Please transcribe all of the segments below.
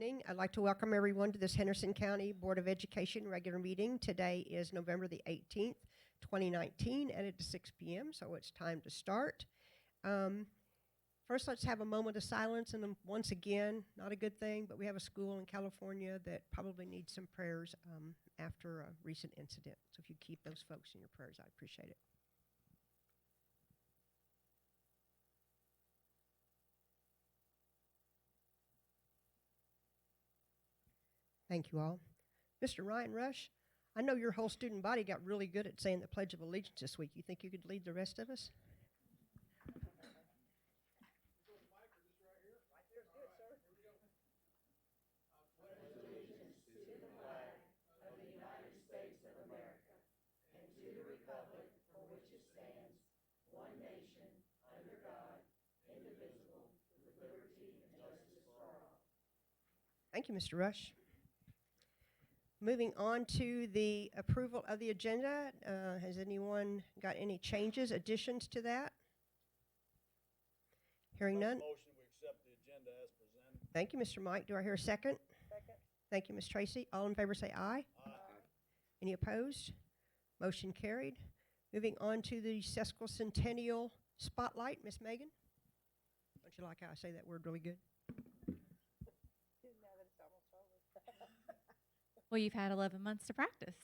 evening. I'd like to welcome everyone to this Henderson County Board of Education regular meeting. Today is November the 18th, 2019, and it's 6 p.m., so it's time to start. First, let's have a moment of silence, and then once again, not a good thing, but we have a school in California that probably needs some prayers after a recent incident. So if you keep those folks in your prayers, I'd appreciate it. Thank you all. Mr. Ryan Rush, I know your whole student body got really good at saying the Pledge of Allegiance this week. You think you could lead the rest of us? Thank you, Mr. Rush. Moving on to the approval of the agenda. Has anyone got any changes, additions to that? Hearing none. Motion we accept the agenda as presented. Thank you, Mr. Mike. Do I hear a second? Second. Thank you, Ms. Tracy. All in favor say aye. Aye. Any opposed? Motion carried. Moving on to the sesquicentennial spotlight. Ms. Megan? Don't you like how I say that word really good? Now that it's almost over. Well, you've had 11 months to practice.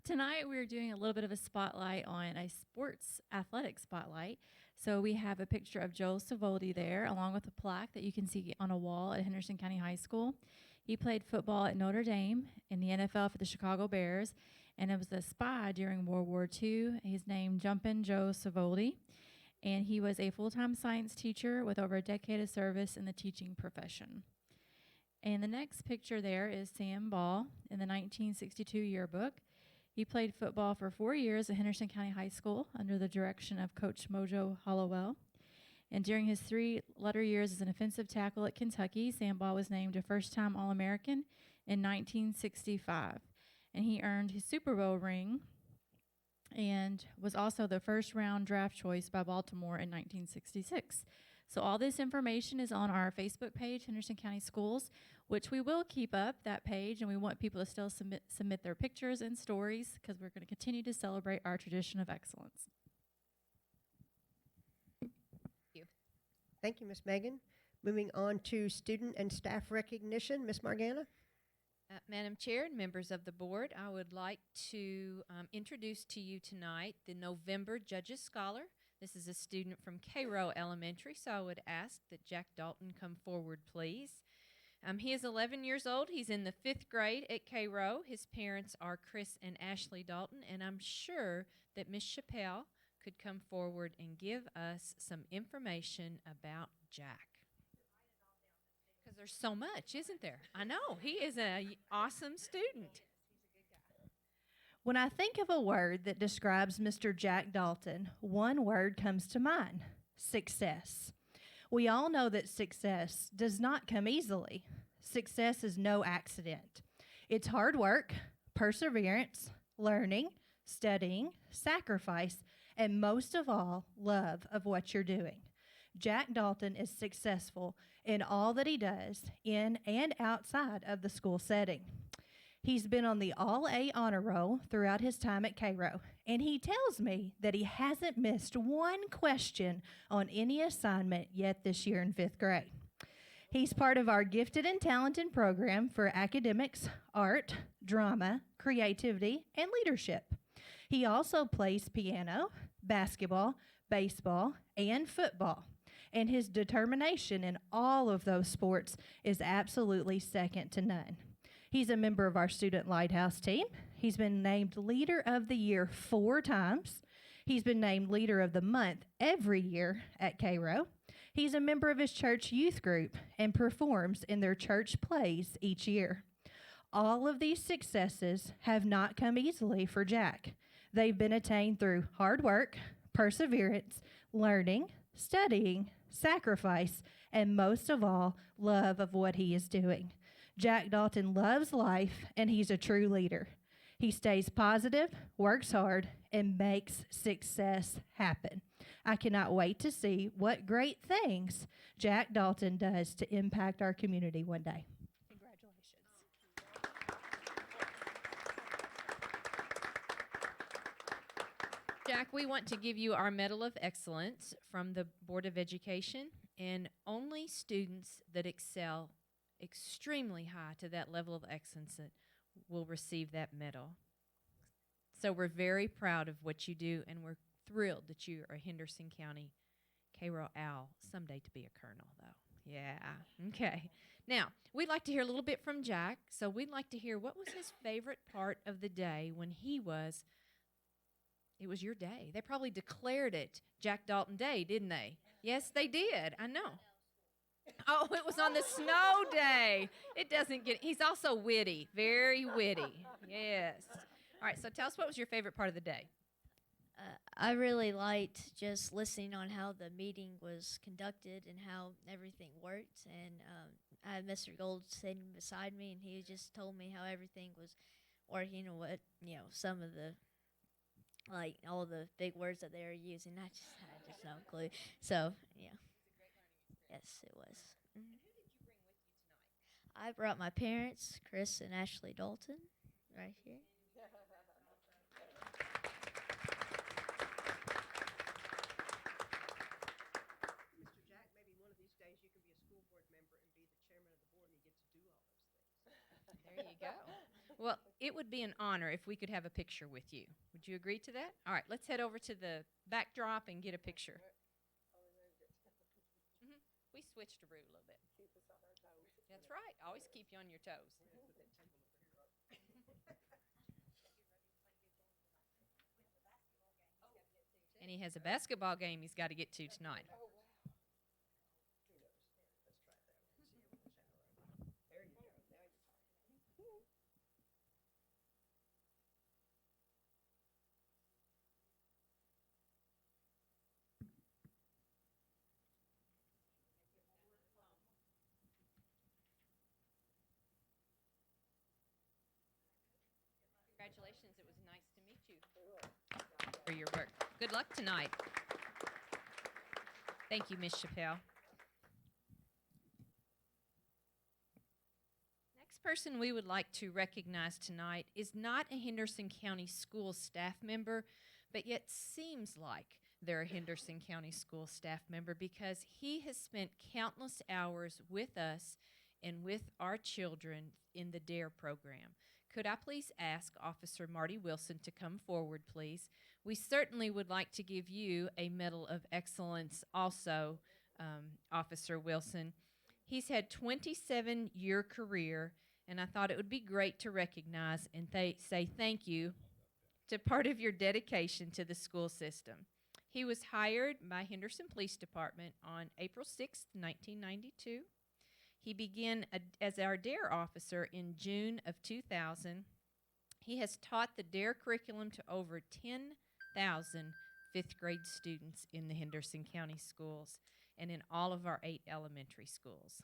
Tonight, we're doing a little bit of a spotlight on a sports athletic spotlight. So we have a picture of Joel Savoldi there, along with a plaque that you can see on a wall at Henderson County High School. He played football at Notre Dame, in the NFL for the Chicago Bears, and it was a spy during World War II. He's named Jumpin' Joe Savoldi, and he was a full-time science teacher with over a decade of service in the teaching profession. And the next picture there is Sam Ball in the 1962 yearbook. He played football for 4 years at Henderson County High School under the direction of Coach Mojo Hollowell. And during his 3-letter years as an offensive tackle at Kentucky, Sam Ball was named a first-time All-American in 1965. And he earned his Super Bowl ring and was also the first-round draft choice by Baltimore in 1966. So all this information is on our Facebook page, Henderson County Schools, which we will keep up, that page, and we want people to still submit their pictures and stories because we're going to continue to celebrate our tradition of excellence. Thank you. Thank you, Ms. Megan. Moving on to student and staff recognition. Ms. Margana? Madam Chair and members of the board, I would like to introduce to you tonight the November Judges Scholar. This is a student from Cairo Elementary, so I would ask that Jack Dalton come forward, please. He is 11 years old. He's in the 5th grade at Cairo. His parents are Chris and Ashley Dalton, and I'm sure that Ms. Chappelle could come forward and give us some information about Jack. Because there's so much, isn't there? I know. He is an awesome student. When I think of a word that describes Mr. Jack Dalton, one word comes to mind: success. We all know that success does not come easily. Success is no accident. It's hard work, perseverance, learning, studying, sacrifice, and most of all, love of what you're doing. Jack Dalton is successful in all that he does in and outside of the school setting. He's been on the All-A honor roll throughout his time at Cairo, and he tells me that he hasn't missed one question on any assignment yet this year in 5th grade. He's part of our Gifted and Talented program for academics, art, drama, creativity, and leadership. He also plays piano, basketball, baseball, and football, and his determination in all of those sports is absolutely second to none. He's a member of our Student Lighthouse team. He's been named Leader of the Year 4 times. He's been named Leader of the Month every year at Cairo. He's a member of his church youth group and performs in their church plays each year. All of these successes have not come easily for Jack. They've been attained through hard work, perseverance, learning, studying, sacrifice, and most of all, love of what he is doing. Jack Dalton loves life, and he's a true leader. He stays positive, works hard, and makes success happen. I cannot wait to see what great things Jack Dalton does to impact our community one day. Congratulations. Jack, we want to give you our Medal of Excellence from the Board of Education, and only students that excel extremely high to that level of excellence will receive that medal. So we're very proud of what you do, and we're thrilled that you are a Henderson County K-Row Owl, someday to be a colonel, though. Yeah, okay. Now, we'd like to hear a little bit from Jack, so we'd like to hear what was his favorite part of the day when it was your day. They probably declared it Jack Dalton Day, didn't they? Yes, they did. I know. Oh, it was on the snow day. It doesn't get, he's also witty, very witty. Yes. All right, so tell us, what was your favorite part of the day? I really liked just listening on how the meeting was conducted and how everything worked. And I had Mr. Gold sitting beside me, and he just told me how everything was working and what, some of the, like, all the big words that they were using. I just no clue. So, yeah. Yes, it was. And who did you bring with you tonight? I brought my parents, Chris and Ashley Dalton, right here. Mr. Jack, maybe one of these days you can be a school board member and be the chairman of the board and you get to do all those things. There you go. Well, it would be an honor if we could have a picture with you. Would you agree to that? All right, let's head over to the backdrop and get a picture. We switched a route a little bit. Keep us on our toes. That's right. Always keep you on your toes. And he has a basketball game he's got to get to tonight. There you go. Now you're talking. Congratulations. It was nice to meet you for your work. Good luck tonight. Thank you, Ms. Chappelle. Next person we would like to recognize tonight is not a Henderson County School staff member, but yet seems like they're a Henderson County School staff member because he has spent countless hours with us and with our children in the DARE program. Could I please ask Officer Marty Wilson to come forward, please? We certainly would like to give you a Medal of Excellence also, Officer Wilson. He's had 27-year career, and I thought it would be great to recognize and say thank you to part of your dedication to the school system. He was hired by Henderson Police Department on April 6, 1992. He began as our DARE officer in June of 2000. He has taught the DARE curriculum to over 10,000 fifth grade students in the Henderson County schools and in all of our 8 elementary schools.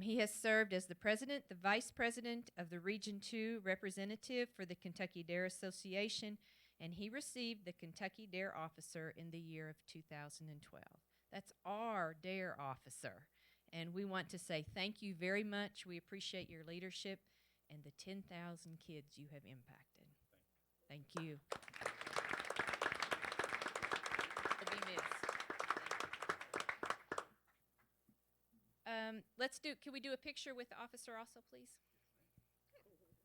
He has served as the president, the vice president of the Region 2 representative for the Kentucky DARE Association, and he received the Kentucky DARE Officer in the year of 2012. That's our DARE officer. And we want to say thank you very much. We appreciate your leadership and the 10,000 kids you have impacted. Thank you. To be missed. Can we do a picture with the officer also, please? Front and center.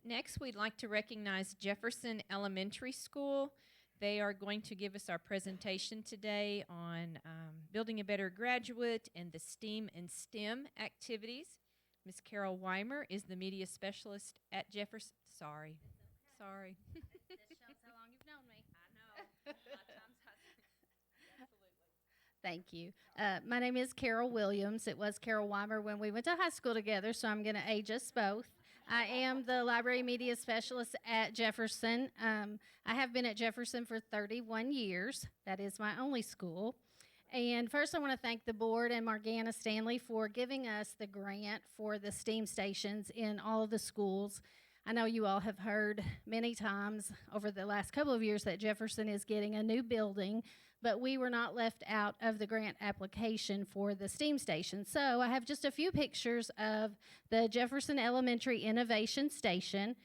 Next, we'd like to recognize Jefferson Elementary School. They are going to give us our presentation today on building a better graduate and the STEAM and STEM activities. Ms. Carol Weimer is the media specialist at Jefferson. Sorry. This shows how long you've known me. I know. A lot of times Thank you. My name is Carol Williams. It was Carol Weimer when we went to high school together, so I'm going to age us both. I am the library media specialist at Jefferson. I have been at Jefferson for 31 years. That is my only school. And first, I want to thank the board and Morgana Stanley for giving us the grant for the STEAM stations in all of the schools. I know you all have heard many times over the last couple of years that Jefferson is getting a new building, but we were not left out of the grant application for the STEAM station. So I have just a few pictures of the Jefferson Elementary Innovation Station.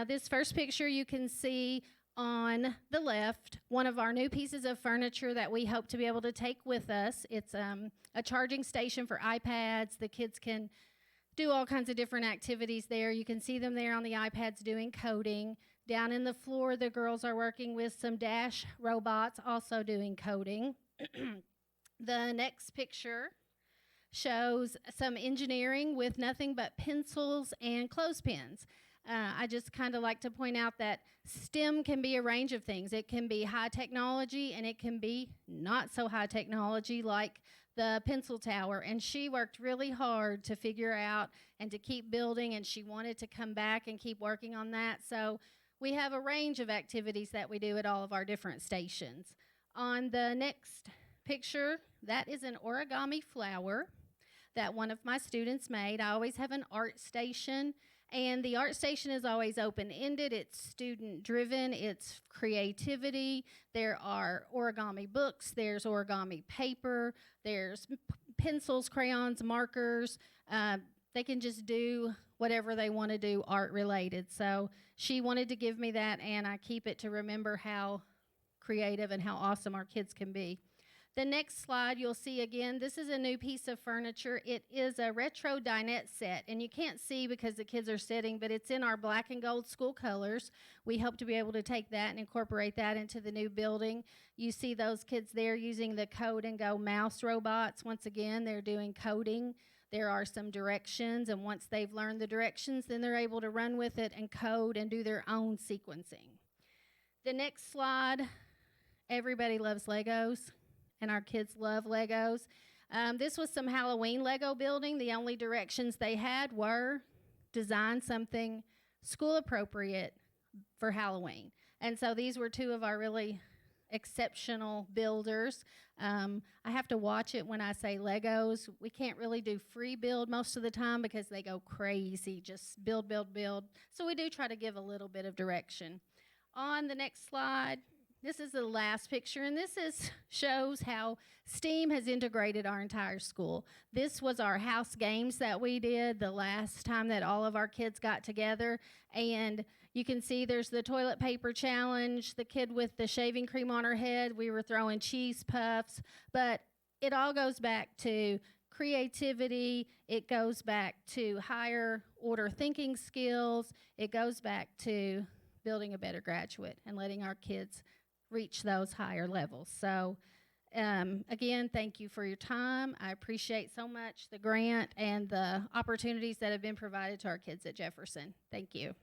This first picture you can see on the left, one of our new pieces of furniture that we hope to be able to take with us. It's a charging station for iPads. The kids can do all kinds of different activities there. You can see them there on the iPads doing coding. Down in the floor, the girls are working with some Dash robots, also doing coding. The next picture shows some engineering with nothing but pencils and clothespins. I just kind of like to point out that STEM can be a range of things. It can be high technology, and it can be not so high technology, like the pencil tower. And she worked really hard to figure out and to keep building, and she wanted to come back and keep working on that. So we have a range of activities that we do at all of our different stations. On the next picture, that is an origami flower that one of my students made. I always have an art station, and the art station is always open-ended. It's student-driven. It's creativity. There are origami books. There's origami paper. There's pencils, crayons, markers. They can just do whatever they want to do art-related. So she wanted to give me that, and I keep it to remember how creative and how awesome our kids can be. The next slide you'll see again, this is a new piece of furniture. It is a retro dinette set, and you can't see because the kids are sitting, but it's in our black and gold school colors. We hope to be able to take that and incorporate that into the new building. You see those kids there using the Code and Go mouse robots. Once again, they're doing coding. There are some directions, and once they've learned the directions, then they're able to run with it and code and do their own sequencing. The next slide, everybody loves Legos, and our kids love Legos. This was some Halloween Lego building. The only directions they had were design something school appropriate for Halloween. And so these were two of our really exceptional builders. I have to watch it when I say Legos. We can't really do free build most of the time because they go crazy, just build, build, build. So we do try to give a little bit of direction. On the next slide, this is the last picture, and this shows how STEAM has integrated our entire school. This was our house games that we did the last time that all of our kids got together, and you can see there's the toilet paper challenge, the kid with the shaving cream on her head. We were throwing cheese puffs, but it all goes back to creativity. It goes back to higher order thinking skills. It goes back to building a better graduate and letting our kids reach those higher levels. So again, thank you for your time. I appreciate so much the grant and the opportunities that have been provided to our kids at Jefferson. Thank you.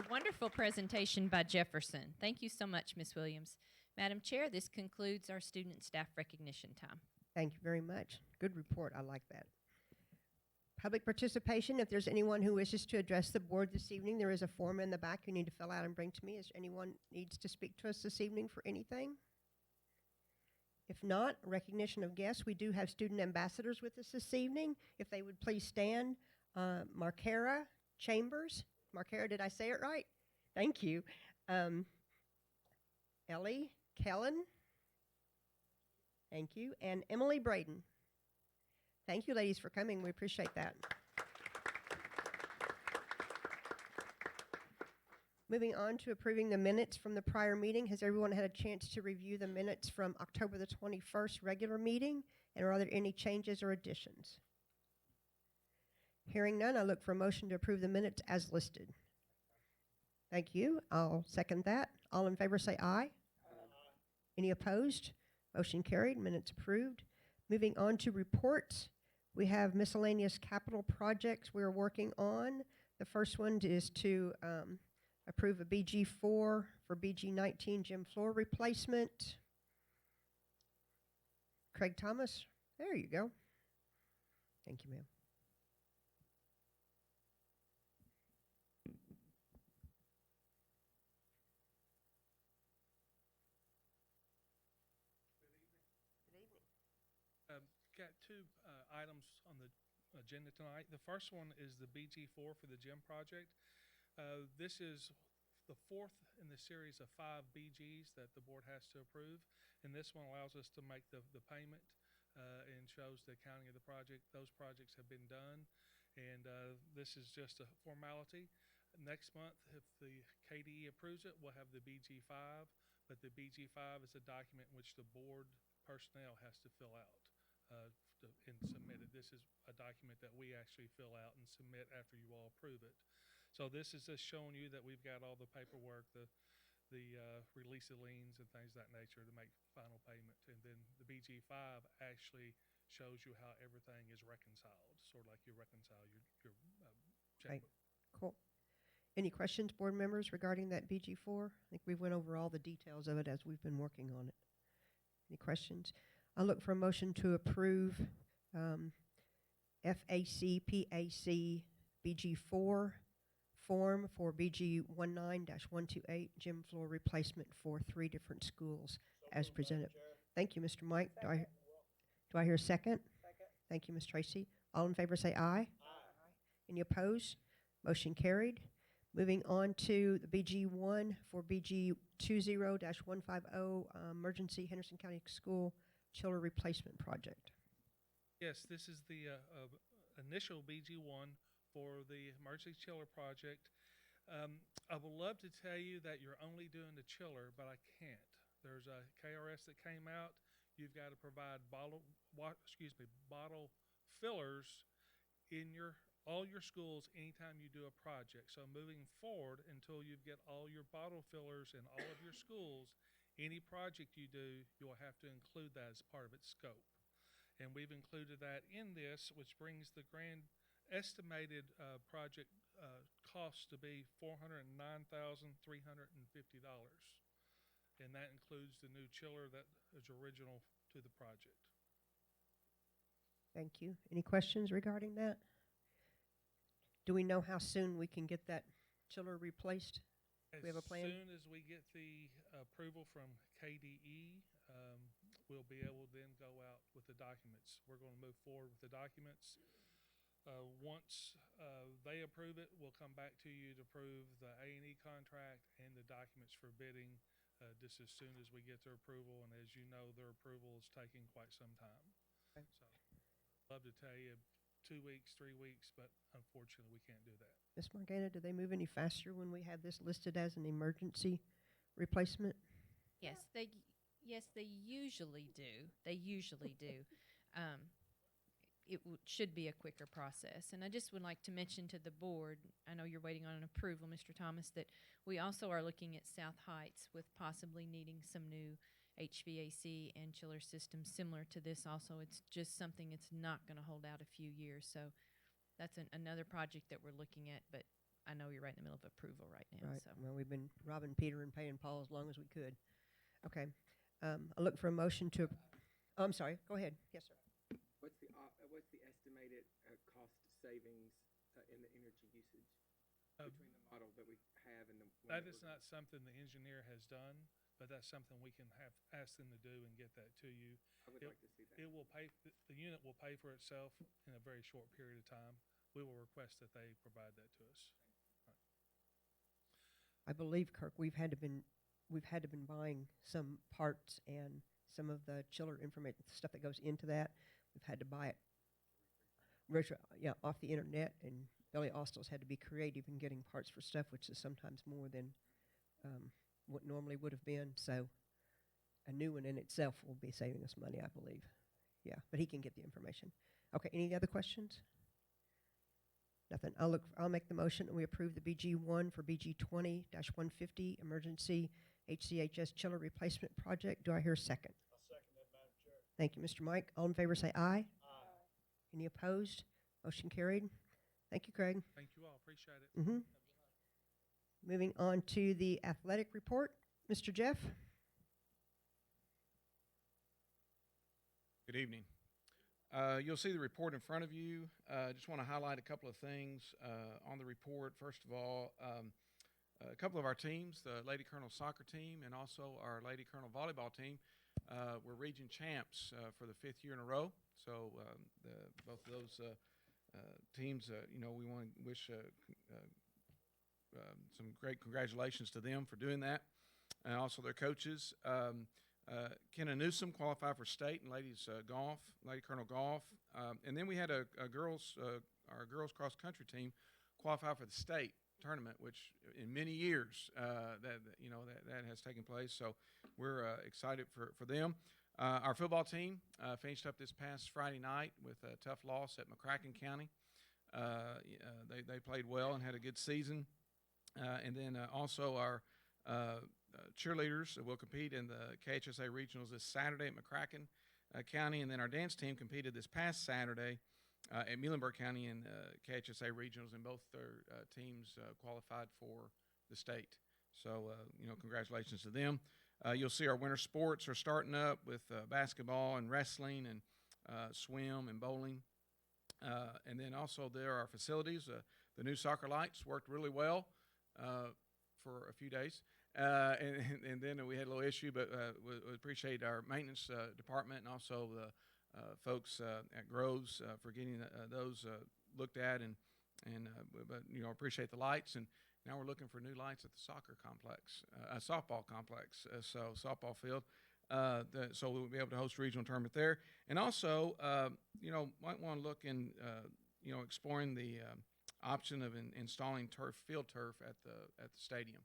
Wonderful presentation by Jefferson. Thank you so much, Ms. Williams. Madam Chair, this concludes our student and staff recognition time. Thank you very much. Good report. I like that. Public participation. If there's anyone who wishes to address the board this evening, there is a form in the back you need to fill out and bring to me. Is anyone needs to speak to us this evening for anything? If not, recognition of guests. We do have student ambassadors with us this evening. If they would please stand. Markera Chambers. Markera, did I say it right? Thank you. Ellie Kellen. Thank you. And Emily Braden. Thank you, ladies, for coming. We appreciate that. Moving on to approving the minutes from the prior meeting. Has everyone had a chance to review the minutes from October the 21st regular meeting? And are there any changes or additions? Hearing none, I look for a motion to approve the minutes as listed. Thank you. I'll second that. All in favor say aye. Any opposed? Motion carried. Minutes approved. Moving on to reports. We have miscellaneous capital projects we're working on. The first one is to approve a BG4 for BG19 gym floor replacement. Craig Thomas, there you go. Thank you, ma'am. Got two items on the agenda tonight. The first one is the BG4 for the gym project. This is the fourth in the series of 5 BGs that the board has to approve, and this one allows us to make the payment and shows the accounting of the project. Those projects have been done, and this is just a formality. Next month, if the KDE approves it, we'll have the BG5, but the BG5 is a document which the board personnel has to fill out. And submit it. This is a document that we actually fill out and submit after you all approve it. So this is just showing you that we've got all the paperwork, the release of liens and things of that nature to make final payment. And then the BG5 actually shows you how everything is reconciled, sort of like you reconcile your Right. checkbook. Cool. Any questions, board members, regarding that BG4? I think we went over all the details of it as we've been working on it. Any questions? I'll look for a motion to approve FAC PAC BG4 form for BG19-128 gym floor replacement for 3 different schools as presented. Thank you, Mr. Mike. Do I hear a second? Second. Thank you, Ms. Tracy. All in favor say aye. Any opposed? Motion carried. Moving on to the BG1 for BG20-150 emergency Henderson County School chiller replacement project. Yes, this is the initial BG1 for the emergency chiller project. I would love to tell you that you're only doing the chiller, but I can't. There's a KRS that came out. You've got to provide bottle fillers in all your schools anytime you do a project. So moving forward, until you get all your bottle fillers in all of your schools, any project you do, you'll have to include that as part of its scope. And we've included that in this, which brings the grand estimated project cost to be $409,350. And that includes the new chiller that is original to the project. Thank you. Any questions regarding that? Do we know how soon we can get that chiller replaced? As We have a plan? soon as we get the approval from KDE, we'll be able to then go out with the documents. We're going to move forward with the documents. Once they approve it, we'll come back to you to approve the A&E contract and the documents for bidding just as soon as we get their approval. And as you know, their approval is taking quite some time. Okay. So I'd love to tell you 2 weeks, 3 weeks, but unfortunately we can't do that. Ms. Morgana, do they move any faster when we have this listed as an emergency replacement? Yes, they usually do. They usually do. Should be a quicker process. And I just would like to mention to the board, I know you're waiting on an approval, Mr. Thomas, that we also are looking at South Heights with possibly needing some new HVAC and chiller systems similar to this also. It's just something it's not going to hold out a few years. So that's another project that we're looking at, but I know you're right in the middle of approval right now. Right. So Well, we've been robbing Peter and paying Paul as long as we could. Okay. I'll look for a motion to. Oh, I'm sorry. Go ahead. Yes, sir. What's the estimated cost savings in the energy usage between the model that we have and the one That that is we're not something the engineer has done, but that's something we can ask them to do and get that to you. I would like to see that. It will pay. The unit will pay for itself in a very short period of time. We will request that they provide that to us. I believe, Kirk, we've had to been buying some parts and some of the chiller information, stuff that goes into that. We've had to buy it off the internet, and Billy Austell's had to be creative in getting parts for stuff, which is sometimes more than what normally would have been. So a new one in itself will be saving us money, I believe. Yeah, but he can get the information. Okay, any other questions? Nothing. I'll make the motion and we approve the BG1 for BG 20-150 emergency HCHS chiller replacement project. Do I hear a second? I'll second that, Madam Chair. Thank you, Mr. Mike. All in favor say aye. Any opposed? Motion carried. Thank you, Craig. Thank you all. Appreciate it. Mm-hmm. Moving on to the athletic report. Mr. Jeff? Good evening. You'll see the report in front of you. Just want to highlight a couple of things on the report. First of all, a couple of our teams, the Lady Colonel soccer team and also our Lady Colonel volleyball team, were region champs for the 5th year in a row. So both of those teams, we want to wish some great congratulations to them for doing that, and also their coaches. Kenna Newsom qualified for state in ladies golf, Lady Colonel golf, and then we had our girls cross country team qualify for the state tournament, which in many years that has taken place. So we're excited for them. Our football team finished up this past Friday night with a tough loss at McCracken County. They played well and had a good season. And then also our cheerleaders will compete in the KHSA regionals this Saturday at McCracken County, and then our dance team competed this past Saturday at Muhlenberg County in KHSA regionals, and both their teams qualified for the state. So, congratulations to them. You'll see our winter sports are starting up with basketball and wrestling and swim and bowling. And then also there are facilities. The new soccer lights worked really well for a few days. And then we had a little issue, but we appreciate our maintenance department and also the folks at Groves for getting those looked at, but appreciate the lights. And now we're looking for new lights at the soccer complex, softball complex, so softball field. So we'll be able to host a regional tournament there. And also, might want to look in, exploring the option of installing field turf at the stadium.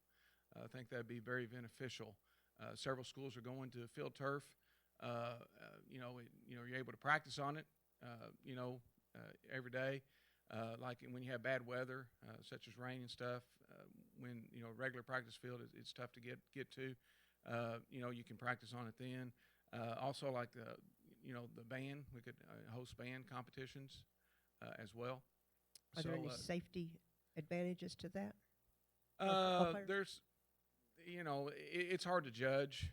I think that'd be very beneficial. Several schools are going to field turf. You're able to practice on it, every day. Like when you have bad weather, such as rain and stuff, when regular practice field it's tough to get to. You can practice on it then. Also, like the band, we could host band competitions as well. Are there any safety advantages to that? There's, it's hard to judge,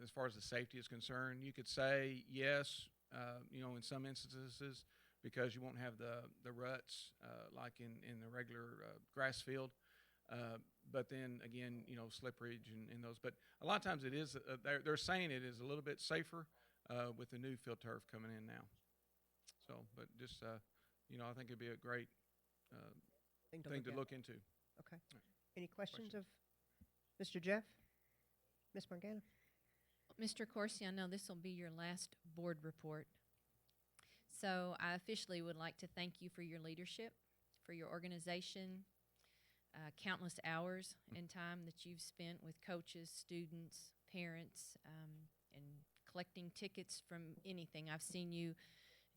as far as the safety is concerned. You could say yes, in some instances, because you won't have the ruts like in the regular grass field. But then again, slipperidge and those. But a lot of times it is, they're saying it is a little bit safer with the new field turf coming in now. So, but just, I think it'd be a great thing to look into. Okay. Any questions of Mr. Jeff? Ms. Morgana? Mr. Corsi, I know this will be your last board report. So I officially would like to thank you for your leadership, for your organization, countless hours and time that you've spent with coaches, students, parents, and collecting tickets from anything. I've seen you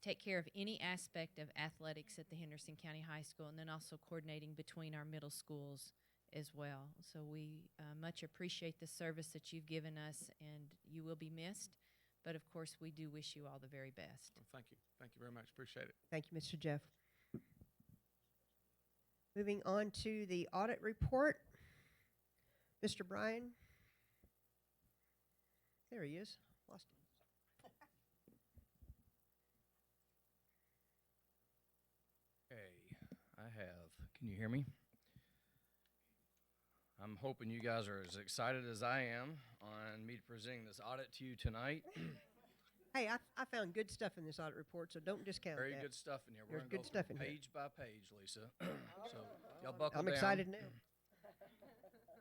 take care of any aspect of athletics at the Henderson County High School, and then also coordinating between our middle schools as well. So we much appreciate the service that you've given us, and you will be missed. But of course, we do wish you all the very best. Well, thank you. Thank you very much. Appreciate it. Thank you, Mr. Jeff. Moving on to the audit report. Mr. Bryan. There he is. Lost him. Okay, I have. Can you hear me? I'm hoping you guys are as excited as I am on me presenting this audit to you tonight. Hey, I found good stuff in this audit report, so don't discount Very that. good stuff in here. There's We're good going to go stuff in through here. page by page, Lisa. So y'all buckle I'm down. excited now.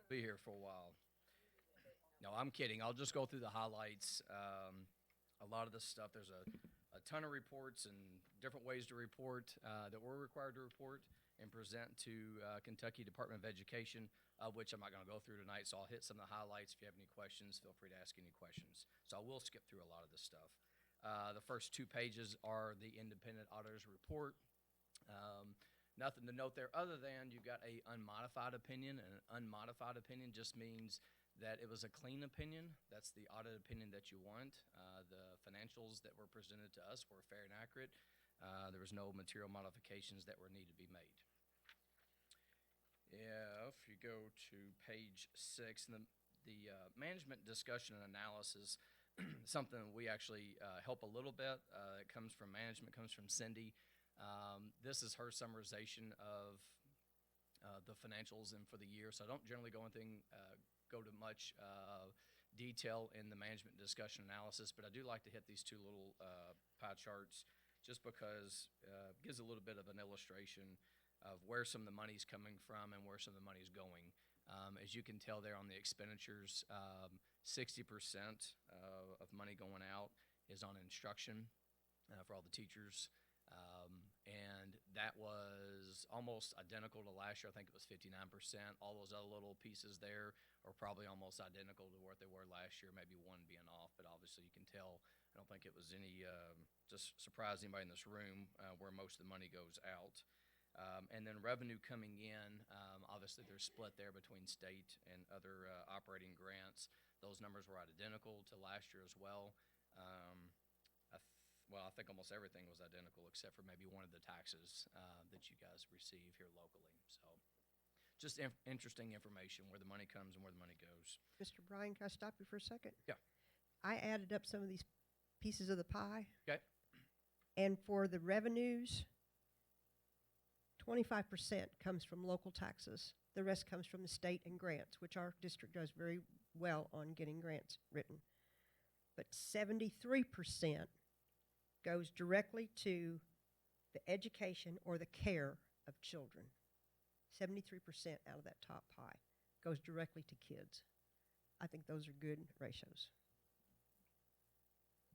Be here for a while. No, I'm kidding. I'll just go through the highlights. A lot of this stuff, there's a ton of reports and different ways to report that we're required to report and present to Kentucky Department of Education, which I'm not going to go through tonight, so I'll hit some of the highlights. If you have any questions, feel free to ask any questions. So I will skip through a lot of this stuff. The first 2 pages are the independent auditor's report. nothing to note there other than you got a unmodified opinion, and an unmodified opinion just means that it was a clean opinion. That's the audit opinion that you want. The financials that were presented to us were fair and accurate. There was no material modifications that were needed to be made. If you go to page 6, the management discussion and analysis, something we actually help a little bit. It comes from management, comes from Cindy. This is her summarization of the financials and for the year. So I don't generally go to much detail in the management discussion analysis, but I do like to hit these two little pie charts just because it gives a little bit of an illustration of where some of the money's coming from and where some of the money's going. As you can tell there on the expenditures, 60% of money going out is on instruction for all the teachers. And that was almost identical to last year. I think it was 59%. All those other little pieces there are probably almost identical to what they were last year, maybe one being off. But obviously you can tell, I don't think it was any, just surprise anybody in this room where most of the money goes out. And then revenue coming in, obviously they're split there between state and other operating grants. Those numbers were identical to last year as well. I think almost everything was identical except for maybe one of the taxes that you guys receive here locally. So just interesting information where the money comes and where the money goes. Mr. Bryan, can I stop you for a second? Yeah. I added up some of these pieces of the pie. Okay. And for the revenues, 25% comes from local taxes. The rest comes from the state and grants, which our district does very well on getting grants written. But 73% goes directly to the education or the care of children. 73% out of that top pie goes directly to kids. I think those are good ratios.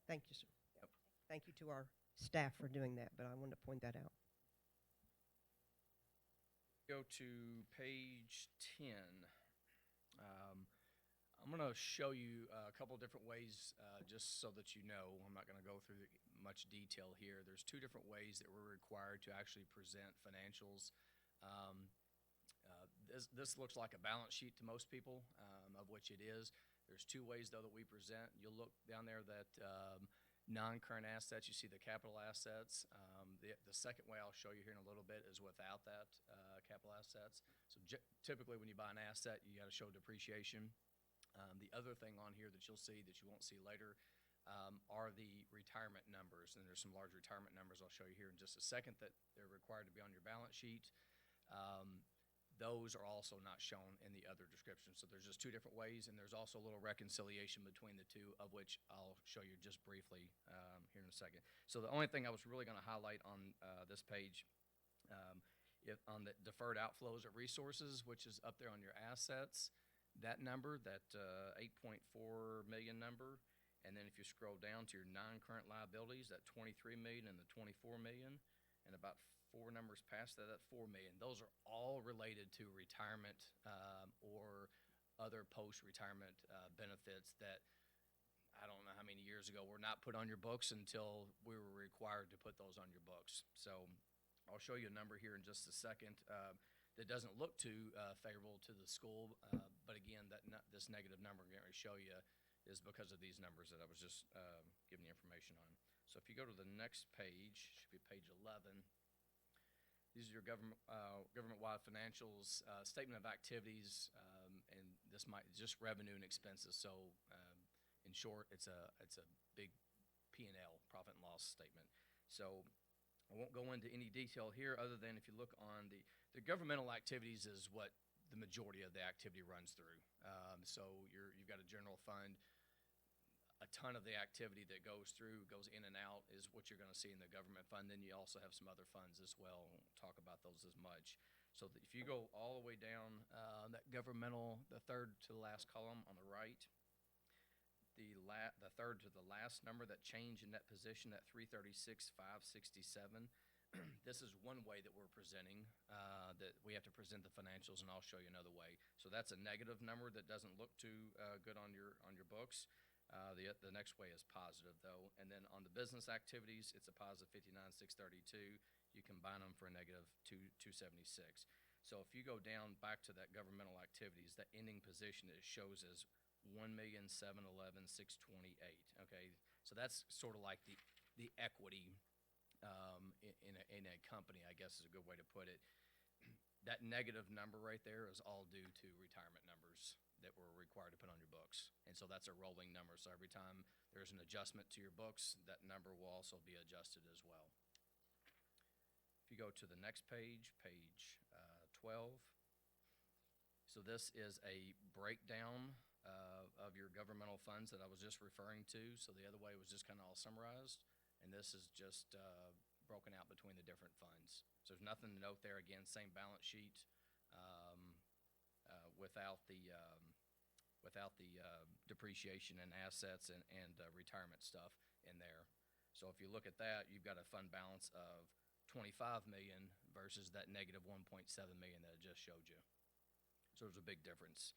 Thank you, sir. Yep. Thank you to our staff for doing that, but I wanted to point that out. Go to page 10. I'm going to show you a couple different ways just so that you know. I'm not going to go through much detail here. There's two different ways that we're required to actually present financials. This looks like a balance sheet to most people, of which it is. There's two ways, though, that we present. You'll look down there that non-current assets, you see the capital assets. The second way I'll show you here in a little bit is without that capital assets. So typically when you buy an asset, you got to show depreciation. The other thing on here that you'll see that you won't see later are the retirement numbers. And there's some large retirement numbers I'll show you here in just a second that they're required to be on your balance sheet. Those are also not shown in the other description. So there's just two different ways, and there's also a little reconciliation between the two, of which I'll show you just briefly here in a second. So the only thing I was really going to highlight on this page, on the deferred outflows of resources, which is up there on your assets, that number, that 8.4 million number, and then if you scroll down to your non-current liabilities, that 23 million and the 24 million, and about four numbers past that, that 4 million. Those are all related to retirement or other post-retirement benefits that I don't know how many years ago were not put on your books until we were required to put those on your books. So I'll show you a number here in just a second that doesn't look too favorable to the school, but again, this negative number I'm going to show you is because of these numbers that I was just giving you information on. So if you go to the next page, should be page 11. These are your government-wide financials, statement of activities, and this might just revenue and expenses. So, in short, it's a big P&L, profit and loss statement. So, I won't go into any detail here, other than if you look on the governmental activities is what the majority of the activity runs through. So, you've got a general fund. A ton of the activity that goes in and out is what you're going to see in the government fund. Then you also have some other funds as well. We won't talk about those as much. So if you go all the way down, that governmental, the third to the last column on the right, the third to the last number, that change in that position, that 336,567, this is one way that we're presenting, that we have to present the financials, and I'll show you another way. So that's a negative number that doesn't look too good on your books. The next way is positive though. And then on the business activities, it's a positive 59,632. You combine them for a negative 276. So if you go down back to that governmental activities, that ending position it shows as 1,711,628. Okay, so that's sort of like the equity in a company, I guess is a good way to put it. That negative number right there is all due to retirement numbers that we're required to put on your books. And so that's a rolling number. So every time there's an adjustment to your books, that number will also be adjusted as well. If you go to the next page, page 12. So this is a breakdown of your governmental funds that I was just referring to. So the other way was just kind of all summarized. And this is just broken out between the different funds. So there's nothing to note there. Again, same balance sheet without the depreciation and assets and retirement stuff in there. So if you look at that, you've got a fund balance of 25 million versus that negative 1.7 million that I just showed you. So there's a big difference.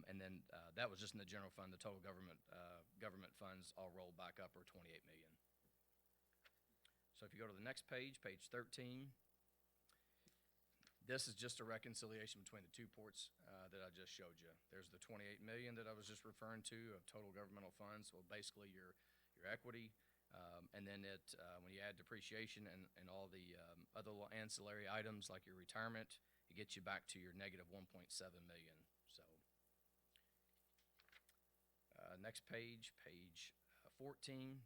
And then that was just in the general fund. The total government funds all rolled back up are 28 million. So if you go to the next page, page 13, this is just a reconciliation between the two ports that I just showed you. There's the 28 million that I was just referring to of total governmental funds. Well, basically your equity, and then when you add depreciation and all the other little ancillary items like your retirement, it gets you back to your negative 1.7 million. So next page, page 14.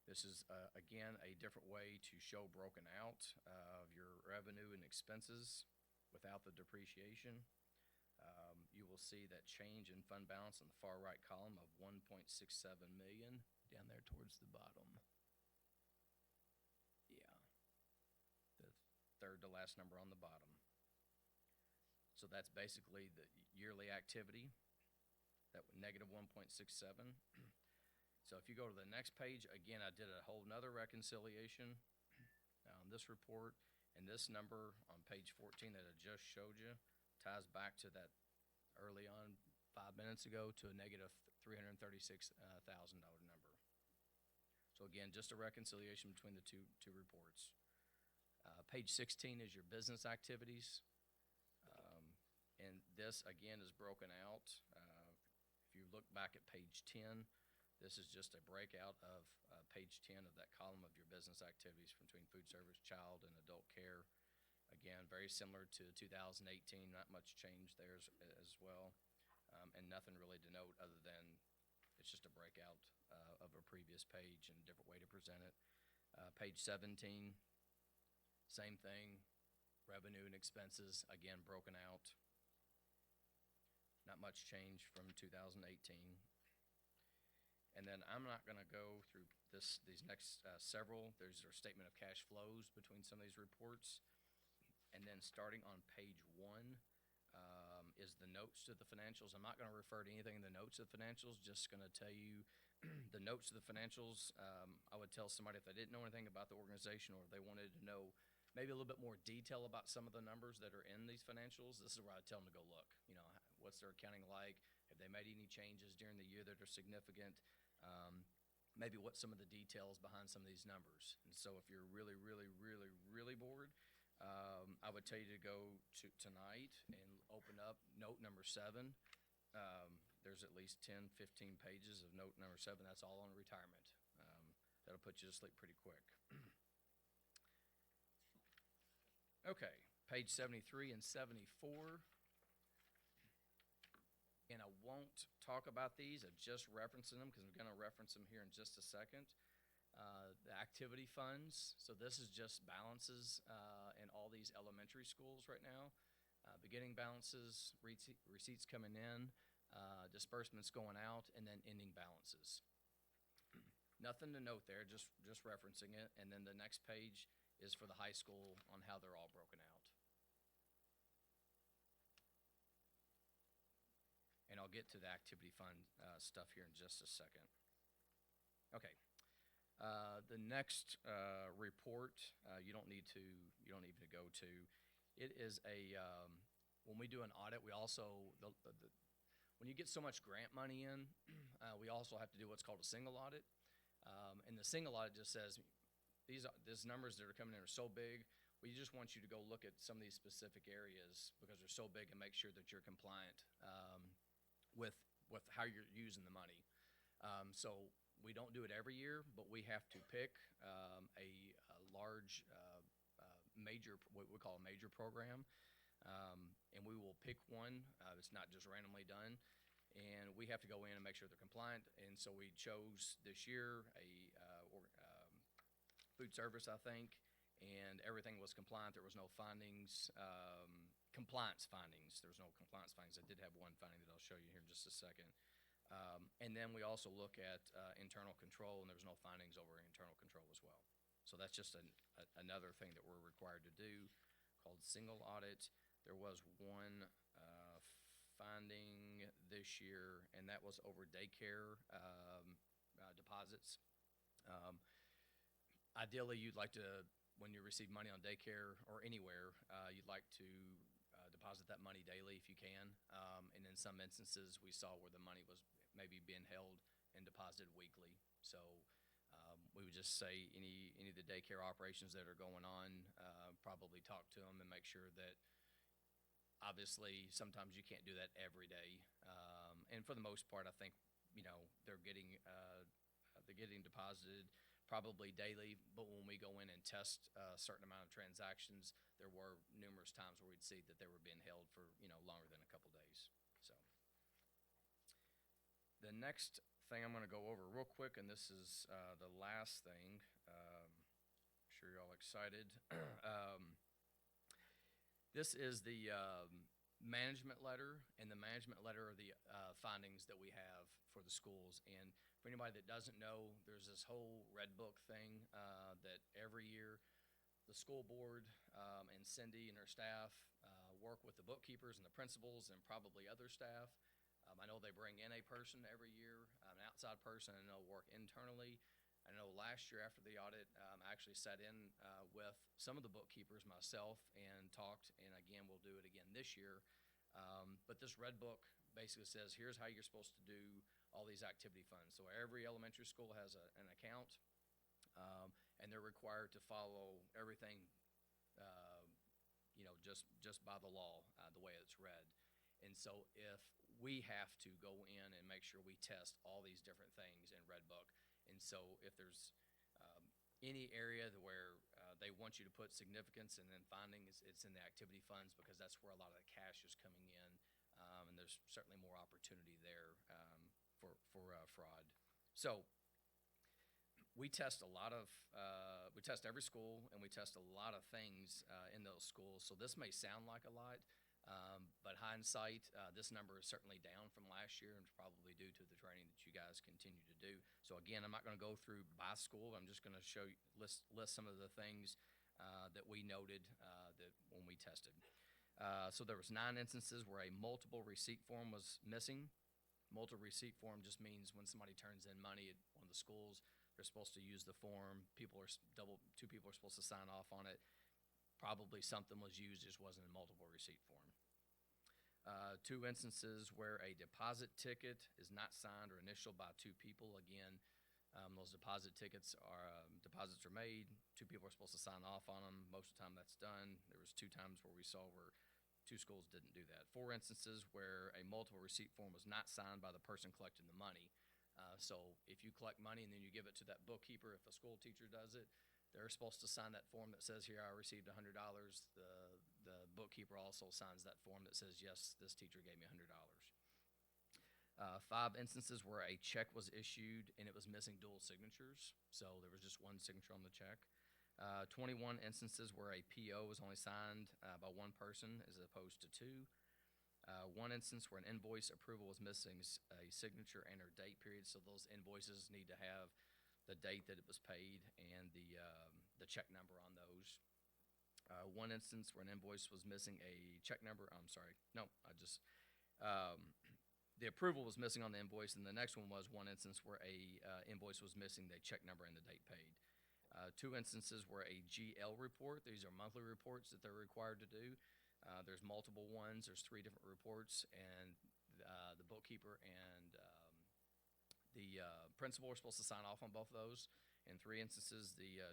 This is, again, a different way to show broken out of your revenue and expenses without the depreciation. You will see that change in fund balance on the far right column of 1.67 million down there towards the bottom. Yeah, the third to last number on the bottom. So that's basically the yearly activity, that negative 1.67. So if you go to the next page, again, I did a whole nother reconciliation on this report, and this number on page 14 that I just showed you ties back to that early on 5 minutes ago to a negative $336,000 number. So again, just a reconciliation between the two reports. Page 16 is your business activities, and this again is broken out. If you look back at page 10, this is just a breakout of page 10 of that column of your business activities between food service, child, and adult care. Again, very similar to 2018, not much change there as well, and nothing really to note other than it's just a breakout of a previous page and a different way to present it. Page 17, same thing, revenue and expenses, again, broken out. Not much change from 2018. And then I'm not going to go through these next several. There's a statement of cash flows between some of these reports. And then starting on page 1 is the notes to the financials. I'm not going to refer to anything in the notes of the financials, just going to tell you the notes to the financials. I would tell somebody if they didn't know anything about the organization or if they wanted to know maybe a little bit more detail about some of the numbers that are in these financials, this is where I tell them to go look. You know, what's their accounting like? Have they made any changes during the year that are significant? Maybe what some of the details behind some of these numbers. And so if you're really, really, really, really bored, I would tell you to go to tonight and open up note number 7. There's at least 10, 15 pages of note number 7. That's all on retirement. That'll put you to sleep pretty quick. Okay, page 73 and 74. And I won't talk about these, I'm just referencing them because I'm going to reference them here in just a second. The activity funds, so this is just balances in all these elementary schools right now. Beginning balances, receipts coming in, disbursements going out, and then ending balances. Nothing to note there, just referencing it. And then the next page is for the high school on how they're all broken out. And I'll get to the activity fund stuff here in just a second. Okay. The next report you don't need to go to. It is a when we do an audit, we also when you get so much grant money in, we also have to do what's called a single audit. And the single audit just says, these numbers that are coming in are so big, we just want you to go look at some of these specific areas because they're so big and make sure that you're compliant with how you're using the money. So we don't do it every year, but we have to pick a large major, what we call a major program, and we will pick one. It's not just randomly done, and we have to go in and make sure they're compliant. And so we chose this year a food service, I think, and everything was compliant. There was no findings, compliance findings. There was no compliance findings. I did have one finding that I'll show you here in just a second. And then we also look at internal control, and there was no findings over internal control as well. So that's just another thing that we're required to do called single audit. There was one finding this year, and that was over daycare deposits. Ideally, you'd like to, when you receive money on daycare or anywhere, you'd like to deposit that money daily if you can. And in some instances, we saw where the money was maybe being held and deposited weekly. So we would just say any of the daycare operations that are going on, probably talk to them and make sure that, obviously, sometimes you can't do that every day. And for the most part, I think, they're getting deposited probably daily, but when we go in and test a certain amount of transactions, there were numerous times where we'd see that they were being held for, longer than a couple days. So the next thing I'm going to go over real quick, and this is the last thing. I'm sure you're all excited. This is the management letter, and the management letter are the findings that we have for the schools. And for anybody that doesn't know, there's this whole Red Book thing that every year the school board and Cindy and her staff work with the bookkeepers and the principals and probably other staff. I know they bring in a person every year, an outside person, and they'll work internally. I know last year after the audit, I actually sat in with some of the bookkeepers myself and talked, and again, we'll do it again this year. But this Red Book basically says, here's how you're supposed to do all these activity funds. So every elementary school has an account, and they're required to follow everything, just by the law, the way it's read. And so if we have to go in and make sure we test all these different things in Red Book, and so if there's any area where they want you to put significance and then findings, it's in the activity funds because that's where a lot of the cash is coming in, and there's certainly more opportunity there for fraud. So we test a lot of, we test every school, and we test a lot of things in those schools. So this may sound like a lot, but hindsight, this number is certainly down from last year, and it's probably due to the training that you guys continue to do. So again, I'm not going to go through by school. I'm just going to list some of the things that we noted that when we tested. So there was 9 instances where a multiple receipt form was missing. Multiple receipt form just means when somebody turns in money at one of the schools, they're supposed to use the form. Two people are supposed to sign off on it. Probably something was used, just wasn't in multiple receipt form. 2 instances where a deposit ticket is not signed or initialed by 2 people. Again, those deposits are made. 2 people are supposed to sign off on them. Most of the time that's done. There was 2 times where we saw where 2 schools didn't do that. 4 instances where a multiple receipt form was not signed by the person collecting the money. So if you collect money and then you give it to that bookkeeper, if a school teacher does it, they're supposed to sign that form that says, here, I received $100. The bookkeeper also signs that form that says, yes, this teacher gave me $100. 5 instances where a check was issued and it was missing dual signatures. So there was just one signature on the check. 21 instances where a PO was only signed by 1 person as opposed to 2. 1 instance where an invoice approval was missing a signature and or date period. So those invoices need to have the date that it was paid and the check number on those. 1 instance where an invoice was missing a check number. The approval was missing on the invoice, and the next one was 1 instance where a invoice was missing the check number and the date paid. 2 instances where a GL report, these are monthly reports that they're required to do. There's multiple ones. There's 3 different reports, and the bookkeeper and the principal were supposed to sign off on both of those. In 3 instances, the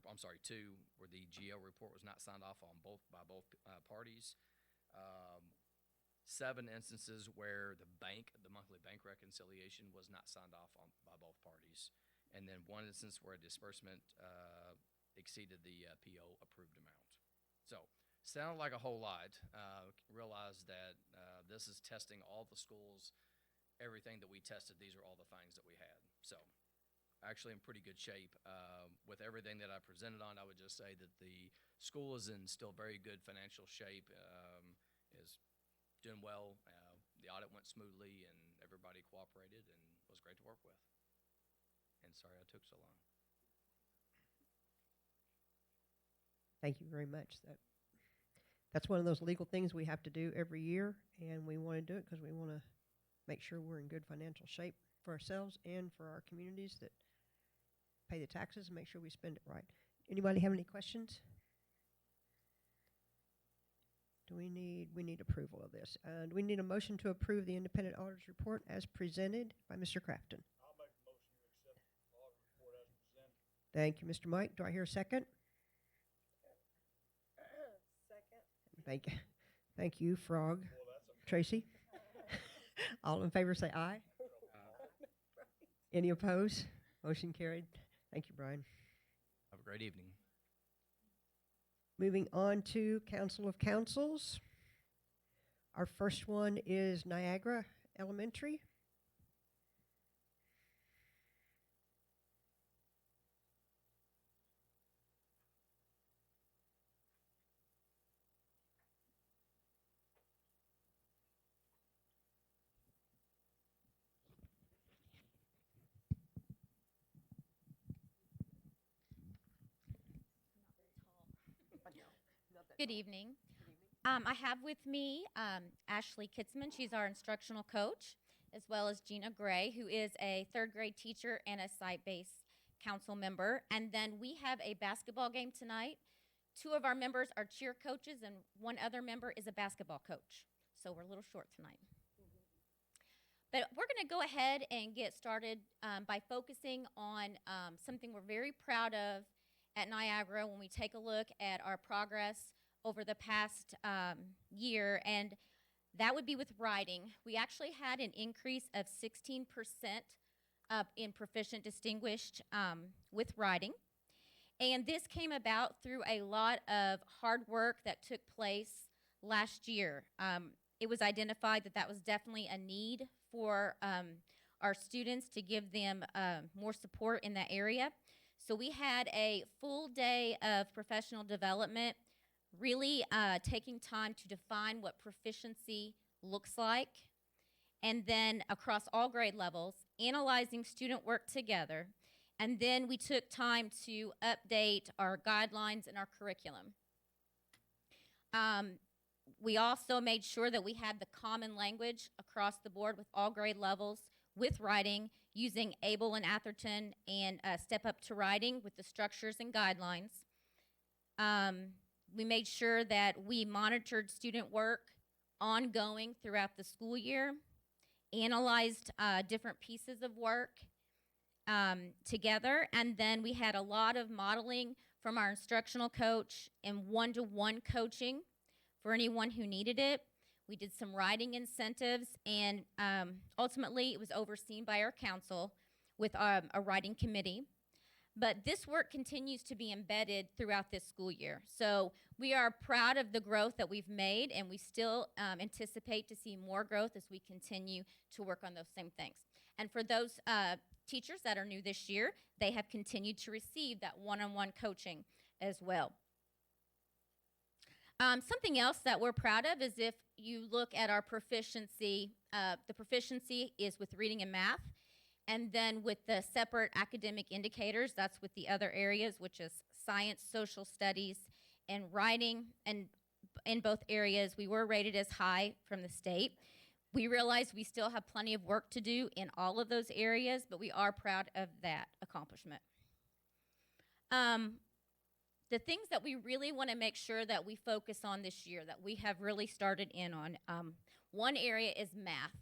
I'm sorry, 2, where the GL report was not signed off on by both parties. 7 instances where the monthly bank reconciliation was not signed off on by both parties. And then 1 instance where a disbursement exceeded the PO approved amount. So, sounded like a whole lot. Realized that this is testing all the schools. Everything that we tested, these are all the findings that we had. So, actually in pretty good shape. With everything that I presented on, I would just say that the school is in still very good financial shape, is doing well. The audit went smoothly, and everybody cooperated, and was great to work with. And sorry I took so long. Thank you very much. That's one of those legal things we have to do every year, and we want to do it because we want to make sure we're in good financial shape for ourselves and for our communities that pay the taxes and make sure we spend it right. Anybody have any questions? We need approval of this. Do we need a motion to approve the independent auditor's report as presented by Mr. Crafton? I'll make a motion to accept the audit report as presented. Thank you, Mr. Mike. Do I hear a second? Second. Thank you, Frog. Well, that's a Tracy? All in favor say aye. Any opposed? Motion carried. Thank you, Brian. Have a great evening. Moving on to Council of Councils. Our first one is Niagara Elementary. Good evening. I have with me Ashley Kitzman. She's our instructional coach, as well as Gina Gray, who is a 3rd grade teacher and a site-based council member. And then we have a basketball game tonight. 2 of our members are cheer coaches, and 1 other member is a basketball coach. So we're a little short tonight. But we're going to go ahead and get started by focusing on something we're very proud of at Niagara when we take a look at our progress over the past year, and that would be with writing. We actually had an increase of 16% in proficient distinguished with writing, and this came about through a lot of hard work that took place last year. It was identified that was definitely a need for our students to give them more support in that area. So we had a full day of professional development, really taking time to define what proficiency looks like, and then across all grade levels, analyzing student work together, and then we took time to update our guidelines and our curriculum. We also made sure that we had the common language across the board with all grade levels with writing, using Abel and Atherton and Step Up to Writing with the structures and guidelines. We made sure that we monitored student work ongoing throughout the school year, analyzed different pieces of work together, and then we had a lot of modeling from our instructional coach and one-to-one coaching for anyone who needed it. We did some writing incentives, and ultimately it was overseen by our council with a writing committee. But this work continues to be embedded throughout this school year. So we are proud of the growth that we've made, and we still anticipate to see more growth as we continue to work on those same things. And for those teachers that are new this year, they have continued to receive that one-on-one coaching as well. Something else that we're proud of is if you look at our proficiency, the proficiency is with reading and math. And then with the separate academic indicators, that's with the other areas, which is science, social studies, and writing. And in both areas, we were rated as high from the state. We realize we still have plenty of work to do in all of those areas, but we are proud of that accomplishment. The things that we really want to make sure that we focus on this year, that we have really started in on, one area is math.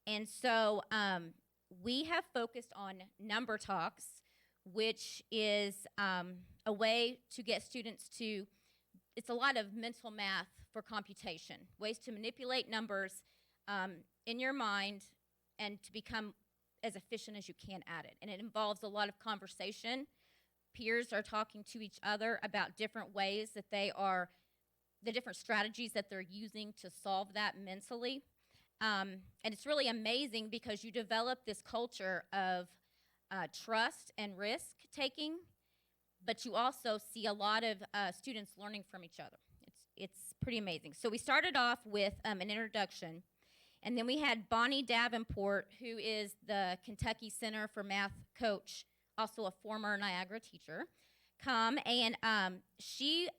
And so we have focused on number talks, which is a way to get students to, it's a lot of mental math for computation, ways to manipulate numbers in your mind and to become as efficient as you can at it. And it involves a lot of conversation. Peers are talking to each other about different ways that they are, the different strategies that they're using to solve that mentally. And it's really amazing because you develop this culture of trust and risk taking, but you also see a lot of students learning from each other. It's pretty amazing. So we started off with an introduction, and then we had Bonnie Davenport, who is the Kentucky Center for Math coach, also a former Niagara teacher, come, and she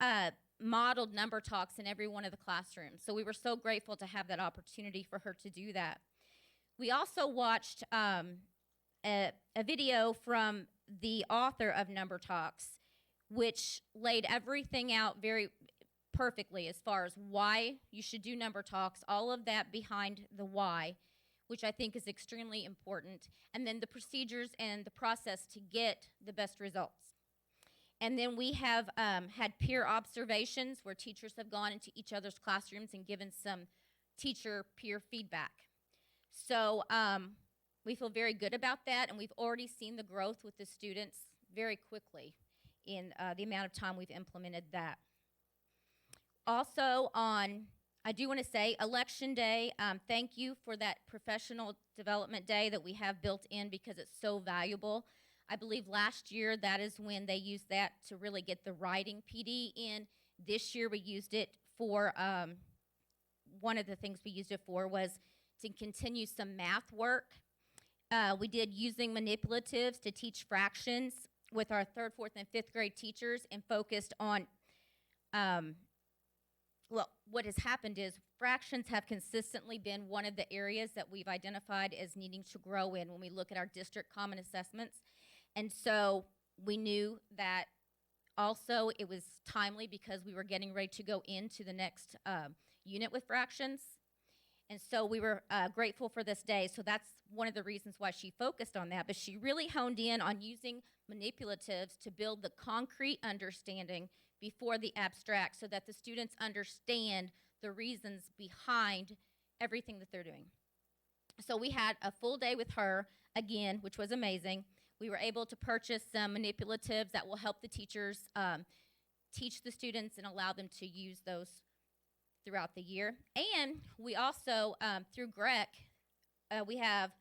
modeled number talks in every one of the classrooms. So we were so grateful to have that opportunity for her to do that. We also watched a video from the author of Number Talks, which laid everything out very perfectly as far as why you should do number talks, all of that behind the why, which I think is extremely important, and then the procedures and the process to get the best results. And then we have had peer observations where teachers have gone into each other's classrooms and given some teacher peer feedback. So we feel very good about that, and we've already seen the growth with the students very quickly in the amount of time we've implemented that. Also I do want to say, Election Day, thank you for that professional development day that we have built in because it's so valuable. I believe last year that is when they used that to really get the writing PD in. This year we used it for, one of the things we used it for was to continue some math work. We did using manipulatives to teach fractions with our 3rd, 4th, and 5th grade teachers and focused on well, what has happened is fractions have consistently been one of the areas that we've identified as needing to grow in when we look at our district common assessments. And so we knew that also it was timely because we were getting ready to go into the next unit with fractions. And so we were grateful for this day. So that's one of the reasons why she focused on that. But she really honed in on using manipulatives to build the concrete understanding before the abstract so that the students understand the reasons behind everything that they're doing. So we had a full day with her, again, which was amazing. We were able to purchase some manipulatives that will help the teachers teach the students and allow them to use those throughout the year. And we also, through GREC, we have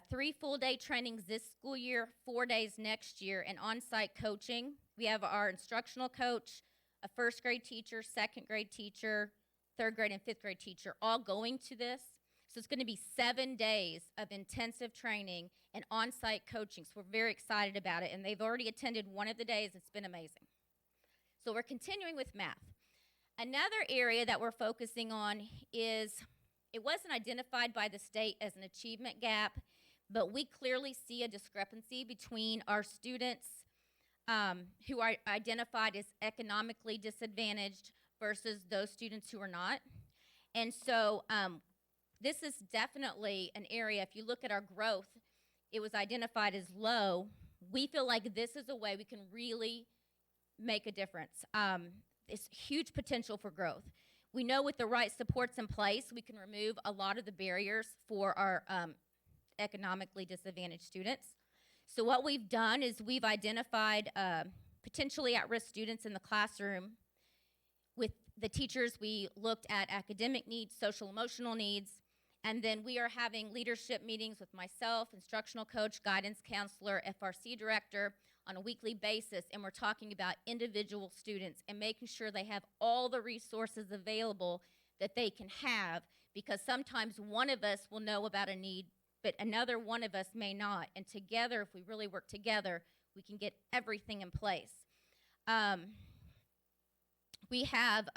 3 full-day trainings this school year, 4 days next year, and on-site coaching. We have our instructional coach, a 1st grade teacher, 2nd grade teacher, 3rd grade and 5th grade teacher, all going to this. So it's going to be 7 days of intensive training and on-site coaching. So we're very excited about it, and they've already attended one of the days. It's been amazing. So we're continuing with math. Another area that we're focusing on is, it wasn't identified by the state as an achievement gap, but we clearly see a discrepancy between our students who are identified as economically disadvantaged versus those students who are not. And so this is definitely an area, if you look at our growth, it was identified as low. We feel like this is a way we can really make a difference. It's huge potential for growth. We know with the right supports in place, we can remove a lot of the barriers for our economically disadvantaged students. So what we've done is we've identified potentially at-risk students in the classroom. With the teachers, we looked at academic needs, social emotional needs, and then we are having leadership meetings with myself, instructional coach, guidance counselor, FRC director on a weekly basis, and we're talking about individual students and making sure they have all the resources available that they can have, because sometimes one of us will know about a need, but another one of us may not. And together, if we really work together, we can get everything in place. We have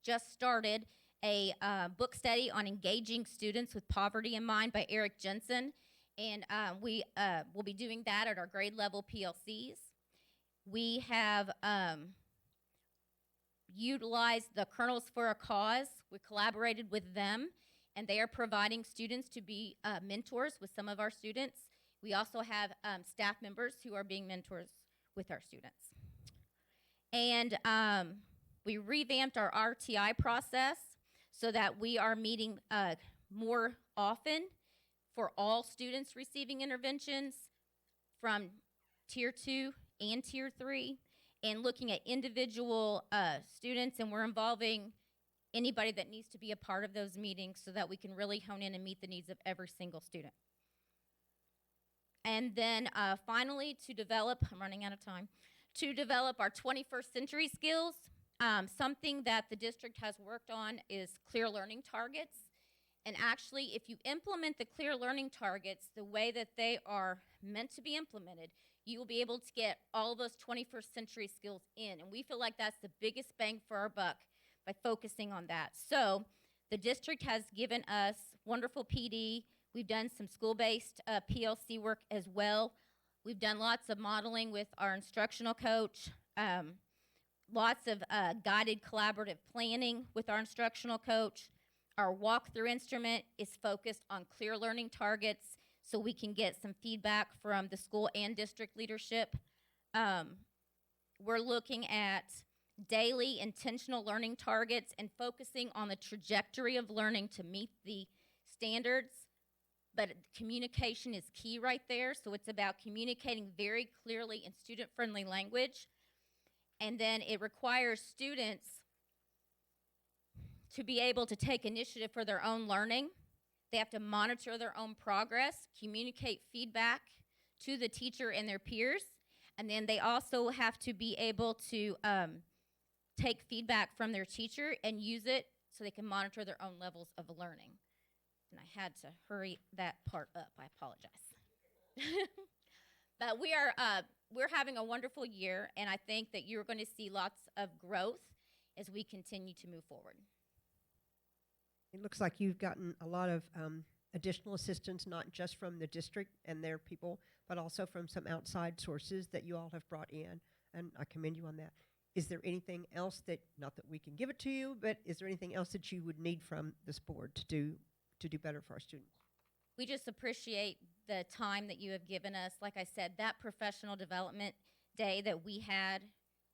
just started a book study on engaging students with poverty in mind by Eric Jensen, and we will be doing that at our grade level PLCs. We have utilized the Kernels for a Cause. We collaborated with them, and they are providing students to be mentors with some of our students. We also have staff members who are being mentors with our students. And we revamped our RTI process so that we are meeting more often for all students receiving interventions from Tier 2 and Tier 3, and looking at individual students, and we're involving anybody that needs to be a part of those meetings so that we can really hone in and meet the needs of every single student. And then finally, to develop, I'm running out of time, to develop our 21st century skills. Something that the district has worked on is clear learning targets. And actually, if you implement the clear learning targets the way that they are meant to be implemented, you will be able to get all those 21st century skills in. And we feel like that's the biggest bang for our buck by focusing on that. So the district has given us wonderful PD. We've done some school-based PLC work as well. We've done lots of modeling with our instructional coach, lots of guided collaborative planning with our instructional coach. Our walkthrough instrument is focused on clear learning targets so we can get some feedback from the school and district leadership. We're looking at daily intentional learning targets and focusing on the trajectory of learning to meet the standards. But communication is key right there, so it's about communicating very clearly in student-friendly language. And then it requires students to be able to take initiative for their own learning. They have to monitor their own progress, communicate feedback to the teacher and their peers, and then they also have to be able to take feedback from their teacher and use it so they can monitor their own levels of learning. And I had to hurry that part up. I apologize. But we're having a wonderful year, and I think that you're going to see lots of growth as we continue to move forward. It looks like you've gotten a lot of additional assistance, not just from the district and their people, but also from some outside sources that you all have brought in, and I commend you on that. Is there anything else that, not that we can give it to you, but is there anything else that you would need from this board to do better for our students? We just appreciate the time that you have given us. Like I said, that professional development day that we had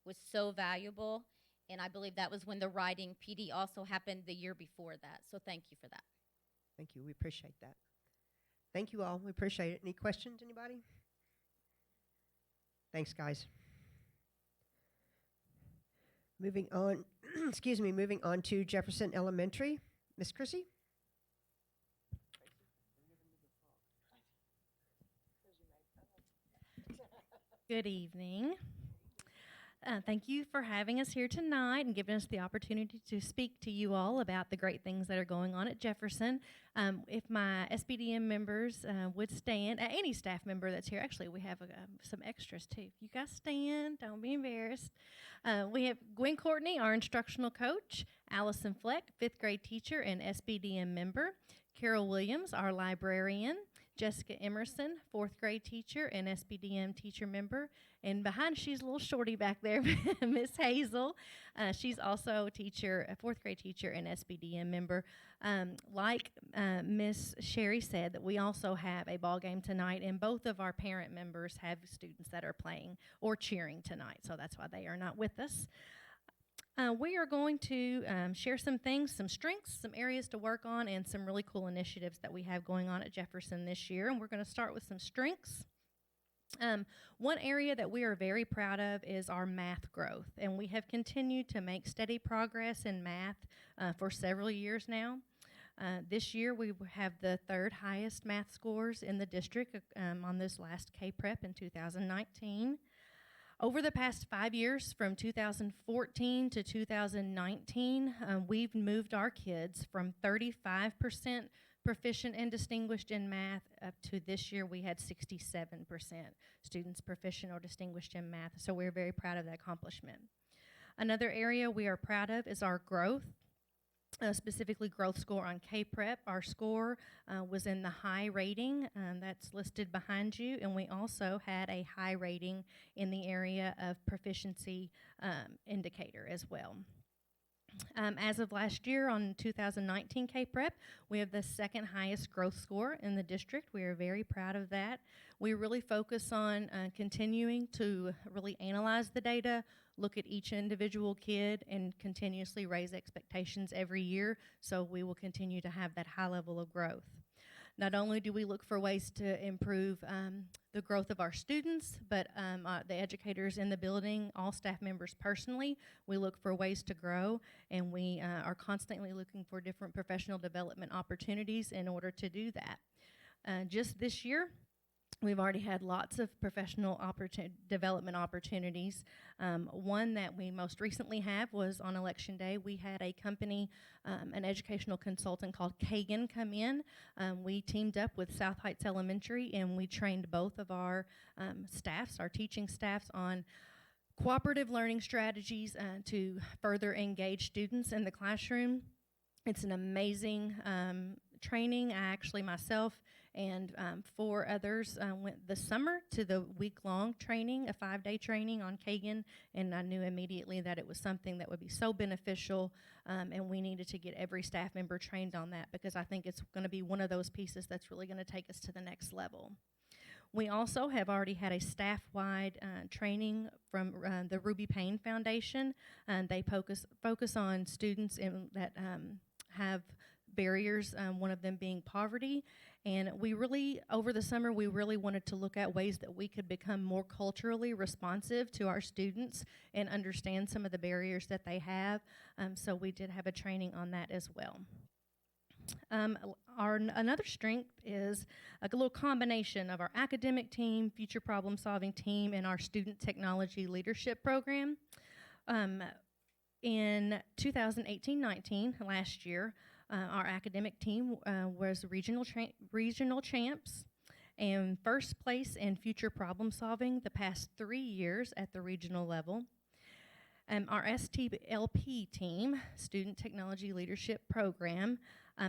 was so valuable, and I believe that was when the writing PD also happened the year before that. So thank you for that. Thank you. We appreciate that. Thank you all. We appreciate it. Any questions, anybody? Thanks, guys. Moving on, excuse me, moving on to Jefferson Elementary. Miss Chrissy? Good evening. Thank you for having us here tonight and giving us the opportunity to speak to you all about the great things that are going on at Jefferson. If my SBDM members would stand, any staff member that's here, actually we have some extras too. If you guys stand, don't be embarrassed. We have Gwen Courtney, our instructional coach, Allison Fleck, 5th grade teacher and SBDM member, Carol Williams, our librarian, Jessica Emerson, 4th grade teacher and SBDM teacher member. And behind, she's a little shorty back there, Miss Hazel. She's also a teacher, a 4th grade teacher and SBDM member. Like Miss Sherry said, that we also have a ball game tonight, and both of our parent members have students that are playing or cheering tonight, so that's why they are not with us. We are going to share some things, some strengths, some areas to work on, and some really cool initiatives that we have going on at Jefferson this year. And we're going to start with some strengths. One area that we are very proud of is our math growth, and we have continued to make steady progress in math for several years now. This year we have the 3rd highest math scores in the district on this last K-Prep in 2019. Over the past 5 years, from 2014 to 2019, we've moved our kids from 35% proficient and distinguished in math up to this year we had 67% students proficient or distinguished in math, so we're very proud of that accomplishment. Another area we are proud of is our growth. Specifically growth score on K-Prep. Our score was in the high rating, that's listed behind you, and we also had a high rating in the area of proficiency indicator as well. As of last year on 2019 K-Prep, we have the second highest growth score in the district. We are very proud of that. We really focus on continuing to really analyze the data, look at each individual kid, and continuously raise expectations every year, so we will continue to have that high level of growth. Not only do we look for ways to improve the growth of our students, but the educators in the building, all staff members personally, we look for ways to grow, and we are constantly looking for different professional development opportunities in order to do that. Just this year, we've already had lots of professional development opportunities. One that we most recently have was on Election Day. We had a company, an educational consultant called Kagan come in. We teamed up with South Heights Elementary, and we trained both of our staffs, our teaching staffs, on cooperative learning strategies to further engage students in the classroom. It's an amazing training. I actually myself and 4 others went this summer to the week-long training, a 5-day training on Kagan, and I knew immediately that it was something that would be so beneficial, and we needed to get every staff member trained on that, because I think it's going to be one of those pieces that's really going to take us to the next level. We also have already had a staff-wide training from the Ruby Payne Foundation. They focus on students that have barriers, one of them being poverty. And we really, over the summer, we really wanted to look at ways that we could become more culturally responsive to our students and understand some of the barriers that they have. So we did have a training on that as well. Another strength is a little combination of our academic team, future problem-solving team, and our student technology leadership program. In 2018-19, last year, our academic team was regional champs and first place in future problem solving the past 3 years at the regional level. Our STLP team, Student Technology Leadership Program,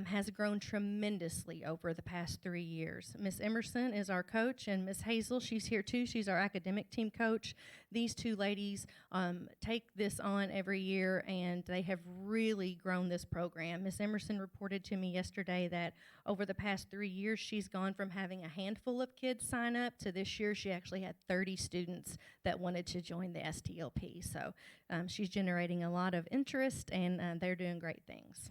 has grown tremendously over the past 3 years. Miss Emerson is our coach, and Miss Hazel, she's here too. She's our academic team coach. These 2 ladies take this on every year, and they have really grown this program. Miss Emerson reported to me yesterday that over the past 3 years, she's gone from having a handful of kids sign up to this year she actually had 30 students that wanted to join the STLP. So she's generating a lot of interest, and they're doing great things.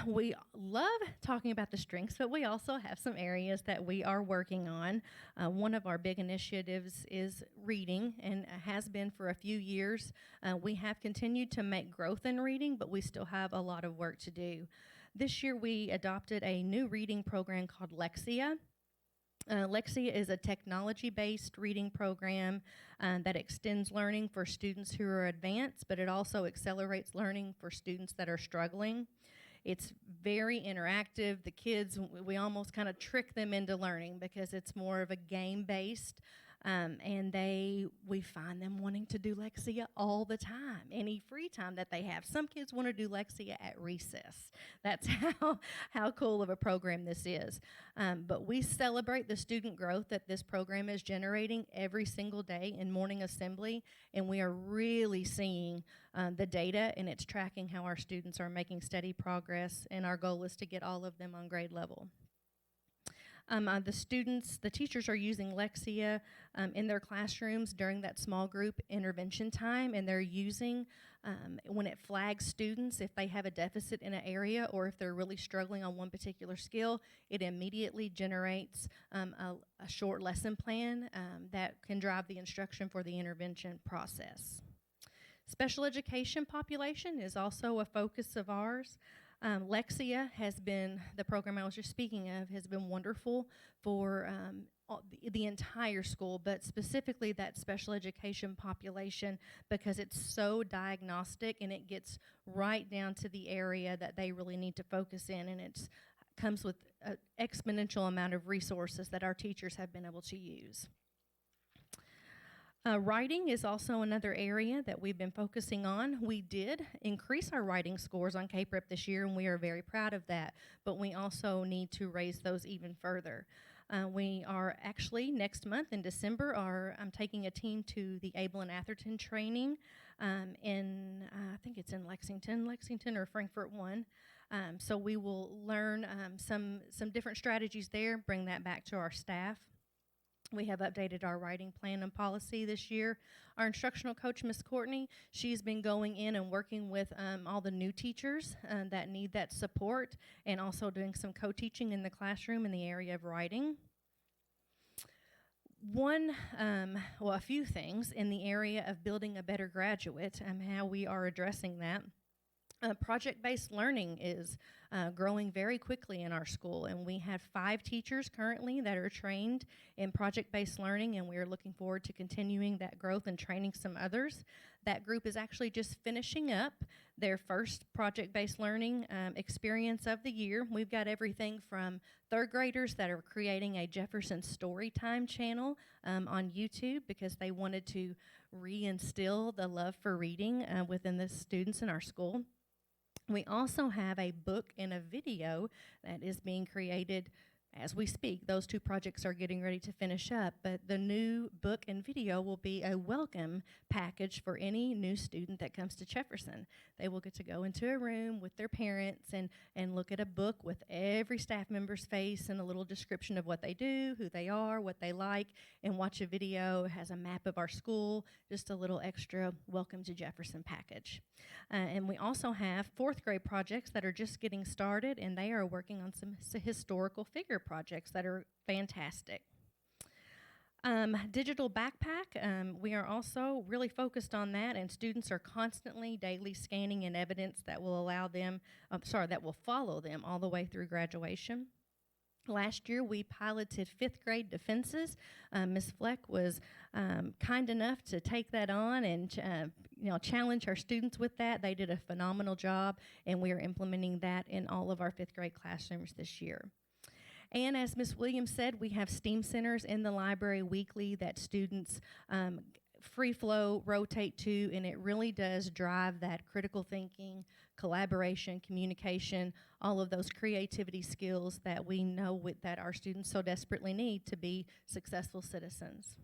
We love talking about the strengths, but we also have some areas that we are working on. One of our big initiatives is reading, and has been for a few years. We have continued to make growth in reading, but we still have a lot of work to do. This year we adopted a new reading program called Lexia. Lexia is a technology-based reading program that extends learning for students who are advanced, but it also accelerates learning for students that are struggling. It's very interactive. The kids, we almost kind of trick them into learning because it's more of a game-based, and we find them wanting to do Lexia all the time, any free time that they have. Some kids want to do Lexia at recess. That's how cool of a program this is. But we celebrate the student growth that this program is generating every single day in morning assembly, and we are really seeing the data, and it's tracking how our students are making steady progress, and our goal is to get all of them on grade level. The teachers are using Lexia in their classrooms during that small group intervention time, and they're using, when it flags students, if they have a deficit in an area or if they're really struggling on one particular skill, it immediately generates a short lesson plan that can drive the instruction for the intervention process. Special education population is also a focus of ours. Lexia has been, the program I was just speaking of, has been wonderful for the entire school, but specifically that special education population, because it's so diagnostic and it gets right down to the area that they really need to focus in, and it comes with an exponential amount of resources that our teachers have been able to use. Writing is also another area that we've been focusing on. We did increase our writing scores on K-Prep this year, and we are very proud of that, but we also need to raise those even further. We are actually next month in December. I'm taking a team to the Abel and Atherton training I think it's in Lexington or Frankfurt 1. So we will learn some different strategies there, bring that back to our staff. We have updated our writing plan and policy this year. Our instructional coach, Miss Courtney, she's been going in and working with all the new teachers that need that support, and also doing some co-teaching in the classroom in the area of writing. A few things in the area of building a better graduate and how we are addressing that. Project-based learning is growing very quickly in our school, and we have 5 teachers currently that are trained in project-based learning, and we are looking forward to continuing that growth and training some others. That group is actually just finishing up their first project-based learning experience of the year. We've got everything from 3rd graders that are creating a Jefferson Storytime channel on YouTube because they wanted to reinstill the love for reading within the students in our school. We also have a book and a video that is being created as we speak. Those 2 projects are getting ready to finish up, but the new book and video will be a welcome package for any new student that comes to Jefferson. They will get to go into a room with their parents and look at a book with every staff member's face and a little description of what they do, who they are, what they like, and watch a video. It has a map of our school, just a little extra welcome to Jefferson package. And we also have 4th grade projects that are just getting started, and they are working on some historical figure projects that are fantastic. Digital backpack, we are also really focused on that, and students are constantly daily scanning in evidence that will that will follow them all the way through graduation. Last year, we piloted 5th grade defenses. Ms. Fleck was kind enough to take that on and challenge our students with that. They did a phenomenal job, and we are implementing that in all of our 5th grade classrooms this year. And as Ms. Williams said, we have STEAM centers in the library weekly that students free flow rotate to, and it really does drive that critical thinking, collaboration, communication, all of those creativity skills that we know that our students so desperately need to be successful citizens.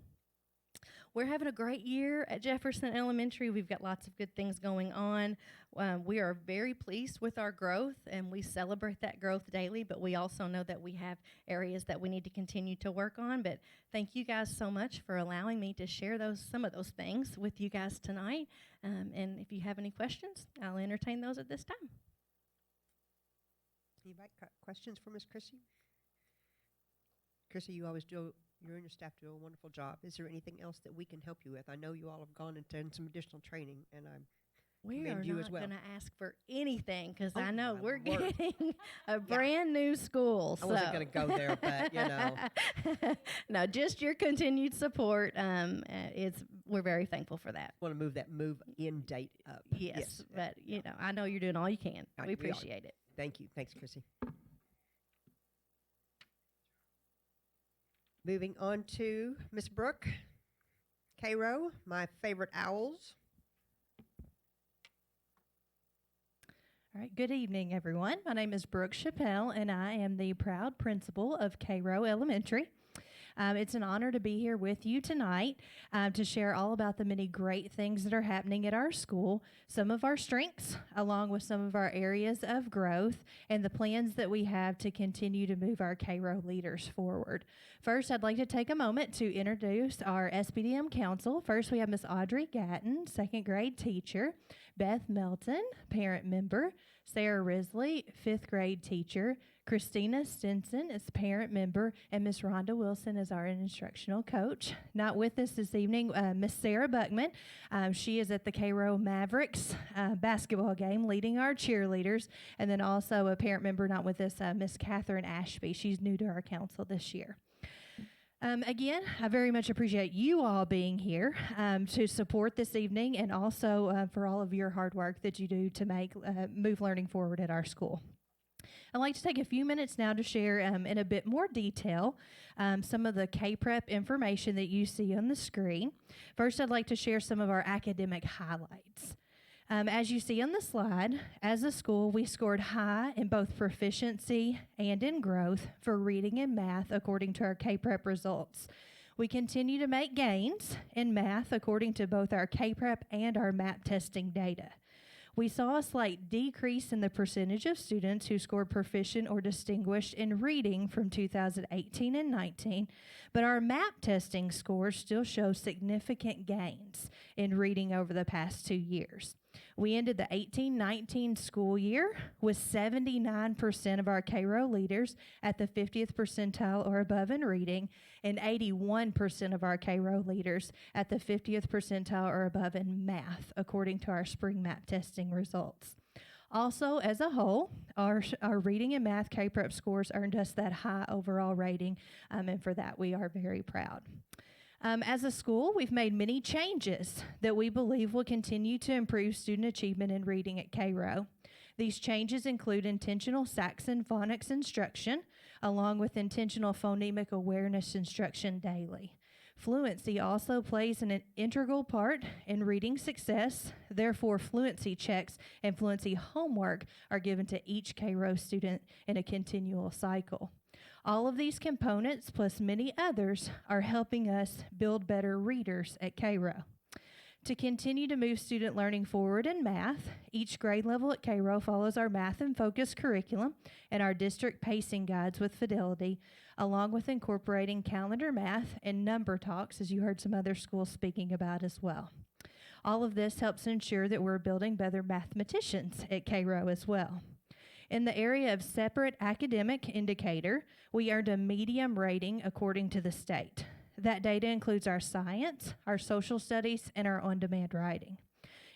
We're having a great year at Jefferson Elementary. We've got lots of good things going on. We are very pleased with our growth, and we celebrate that growth daily, but we also know that we have areas that we need to continue to work on. But thank you guys so much for allowing me to share some of those things with you guys tonight. And if you have any questions, I'll entertain those at this time. Anybody got questions for Ms. Chrissy? Chrissy, you and your staff do a wonderful job. Is there anything else that we can help you with? I know you all have gone and done some additional training, and we are commend you as not well. going to ask for anything because Oh, I know my we're word. getting a brand new school. I wasn't going to go there, but No, just your continued support. We're very thankful for that. want to move that move-in date up. Yes, but I know you're doing all you can. Right, We we are. appreciate it. Thank you. Thanks, Chrissy. Moving on to Miss Brooke Cairo, my favorite owls. All right, good evening, everyone. My name is Brooke Chappelle, and I am the proud principal of Cairo Elementary. It's an honor to be here with you tonight to share all about the many great things that are happening at our school, some of our strengths, along with some of our areas of growth, and the plans that we have to continue to move our Cairo leaders forward. First, I'd like to take a moment to introduce our SBDM council. First, we have Miss Audrey Gatton, 2nd grade teacher, Beth Melton, parent member, Sarah Risley, 5th grade teacher, Christina Stinson is parent member, and Miss Rhonda Wilson is our instructional coach. Not with us this evening, Miss Sarah Buckman. She is at the Cairo Mavericks basketball game leading our cheerleaders, and then also a parent member not with us, Miss Catherine Ashby. She's new to our council this year. Again, I very much appreciate you all being here to support this evening, and also for all of your hard work that you do to move learning forward at our school. I'd like to take a few minutes now to share in a bit more detail some of the K-Prep information that you see on the screen. First, I'd like to share some of our academic highlights. As you see on the slide, as a school, we scored high in both proficiency and in growth for reading and math according to our K-Prep results. We continue to make gains in math according to both our K-Prep and our MAP testing data. We saw a slight decrease in the percentage of students who scored proficient or distinguished in reading from 2018 and 19, but our MAP testing scores still show significant gains in reading over the past 2 years. We ended the 18-19 school year with 79% of our K-Row leaders at the 50th percentile or above in reading, and 81% of our K-Row leaders at the 50th percentile or above in math, according to our spring MAP testing results. Also, as a whole, our reading and math K-Prep scores earned us that high overall rating, and for that we are very proud. As a school, we've made many changes that we believe will continue to improve student achievement in reading at K-Row. These changes include intentional Saxon phonics instruction, along with intentional phonemic awareness instruction daily. Fluency also plays an integral part in reading success. Therefore, fluency checks and fluency homework are given to each K-Row student in a continual cycle. All of these components, plus many others, are helping us build better readers at K-Row. To continue to move student learning forward in math, each grade level at K-Row follows our math and focus curriculum and our district pacing guides with fidelity, along with incorporating calendar math and number talks, as you heard some other schools speaking about as well. All of this helps ensure that we're building better mathematicians at K-Row as well. In the area of separate academic indicator, we earned a medium rating according to the state. That data includes our science, our social studies, and our on-demand writing.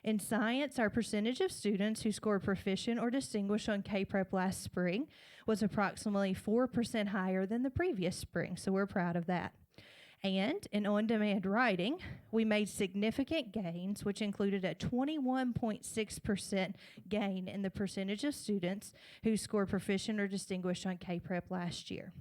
In science, our percentage of students who scored proficient or distinguished on K-Prep last spring was approximately 4% higher than the previous spring, so we're proud of that. And in on-demand writing, we made significant gains, which included a 21.6% gain in the percentage of students who scored proficient or distinguished on K-Prep last year.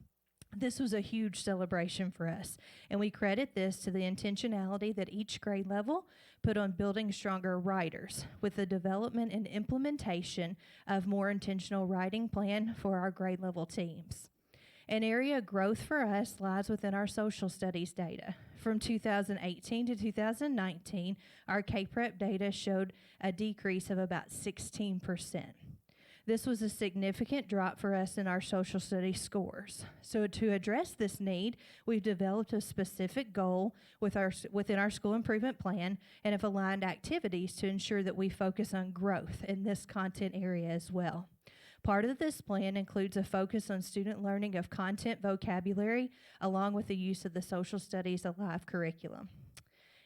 This was a huge celebration for us, and we credit this to the intentionality that each grade level put on building stronger writers with the development and implementation of more intentional writing plan for our grade level teams. An area of growth for us lies within our social studies data. From 2018 to 2019, our K-Prep data showed a decrease of about 16%. This was a significant drop for us in our social studies scores. So to address this need, we've developed a specific goal within our school improvement plan and have aligned activities to ensure that we focus on growth in this content area as well. Part of this plan includes a focus on student learning of content vocabulary, along with the use of the social studies alive curriculum.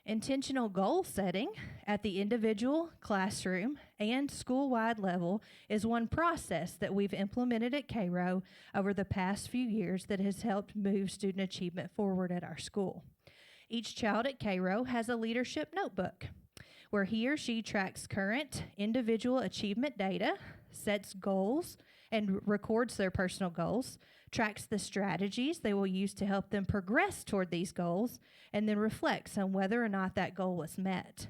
Intentional goal setting at the individual, classroom, and school-wide level is one process that we've implemented at K-Row over the past few years that has helped move student achievement forward at our school. Each child at K-Row has a leadership notebook where he or she tracks current individual achievement data, sets goals, and records their personal goals, tracks the strategies they will use to help them progress toward these goals, and then reflects on whether or not that goal was met.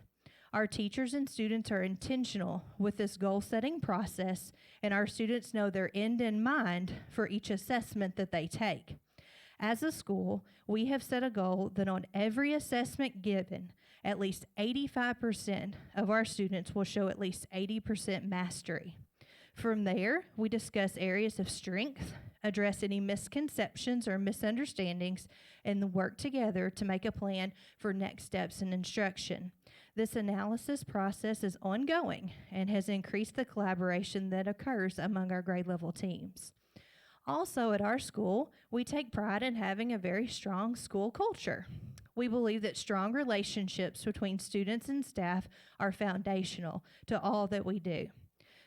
Our teachers and students are intentional with this goal-setting process, and our students know their end in mind for each assessment that they take. As a school, we have set a goal that on every assessment given, at least 85% of our students will show at least 80% mastery. From there, we discuss areas of strength, address any misconceptions or misunderstandings, and work together to make a plan for next steps in instruction. This analysis process is ongoing and has increased the collaboration that occurs among our grade level teams. Also at our school, we take pride in having a very strong school culture. We believe that strong relationships between students and staff are foundational to all that we do.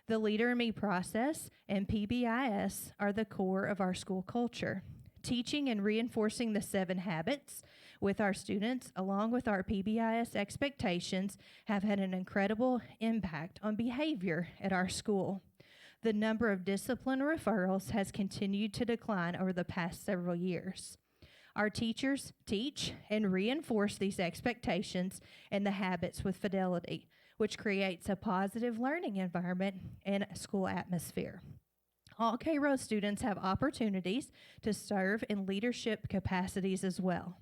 The Leader in Me process and PBIS are the core of our school culture. Teaching and reinforcing the 7 habits with our students, along with our PBIS expectations, have had an incredible impact on behavior at our school. The number of discipline referrals has continued to decline over the past several years. Our teachers teach and reinforce these expectations and the habits with fidelity, which creates a positive learning environment and a school atmosphere. All K-Row students have opportunities to serve in leadership capacities as well.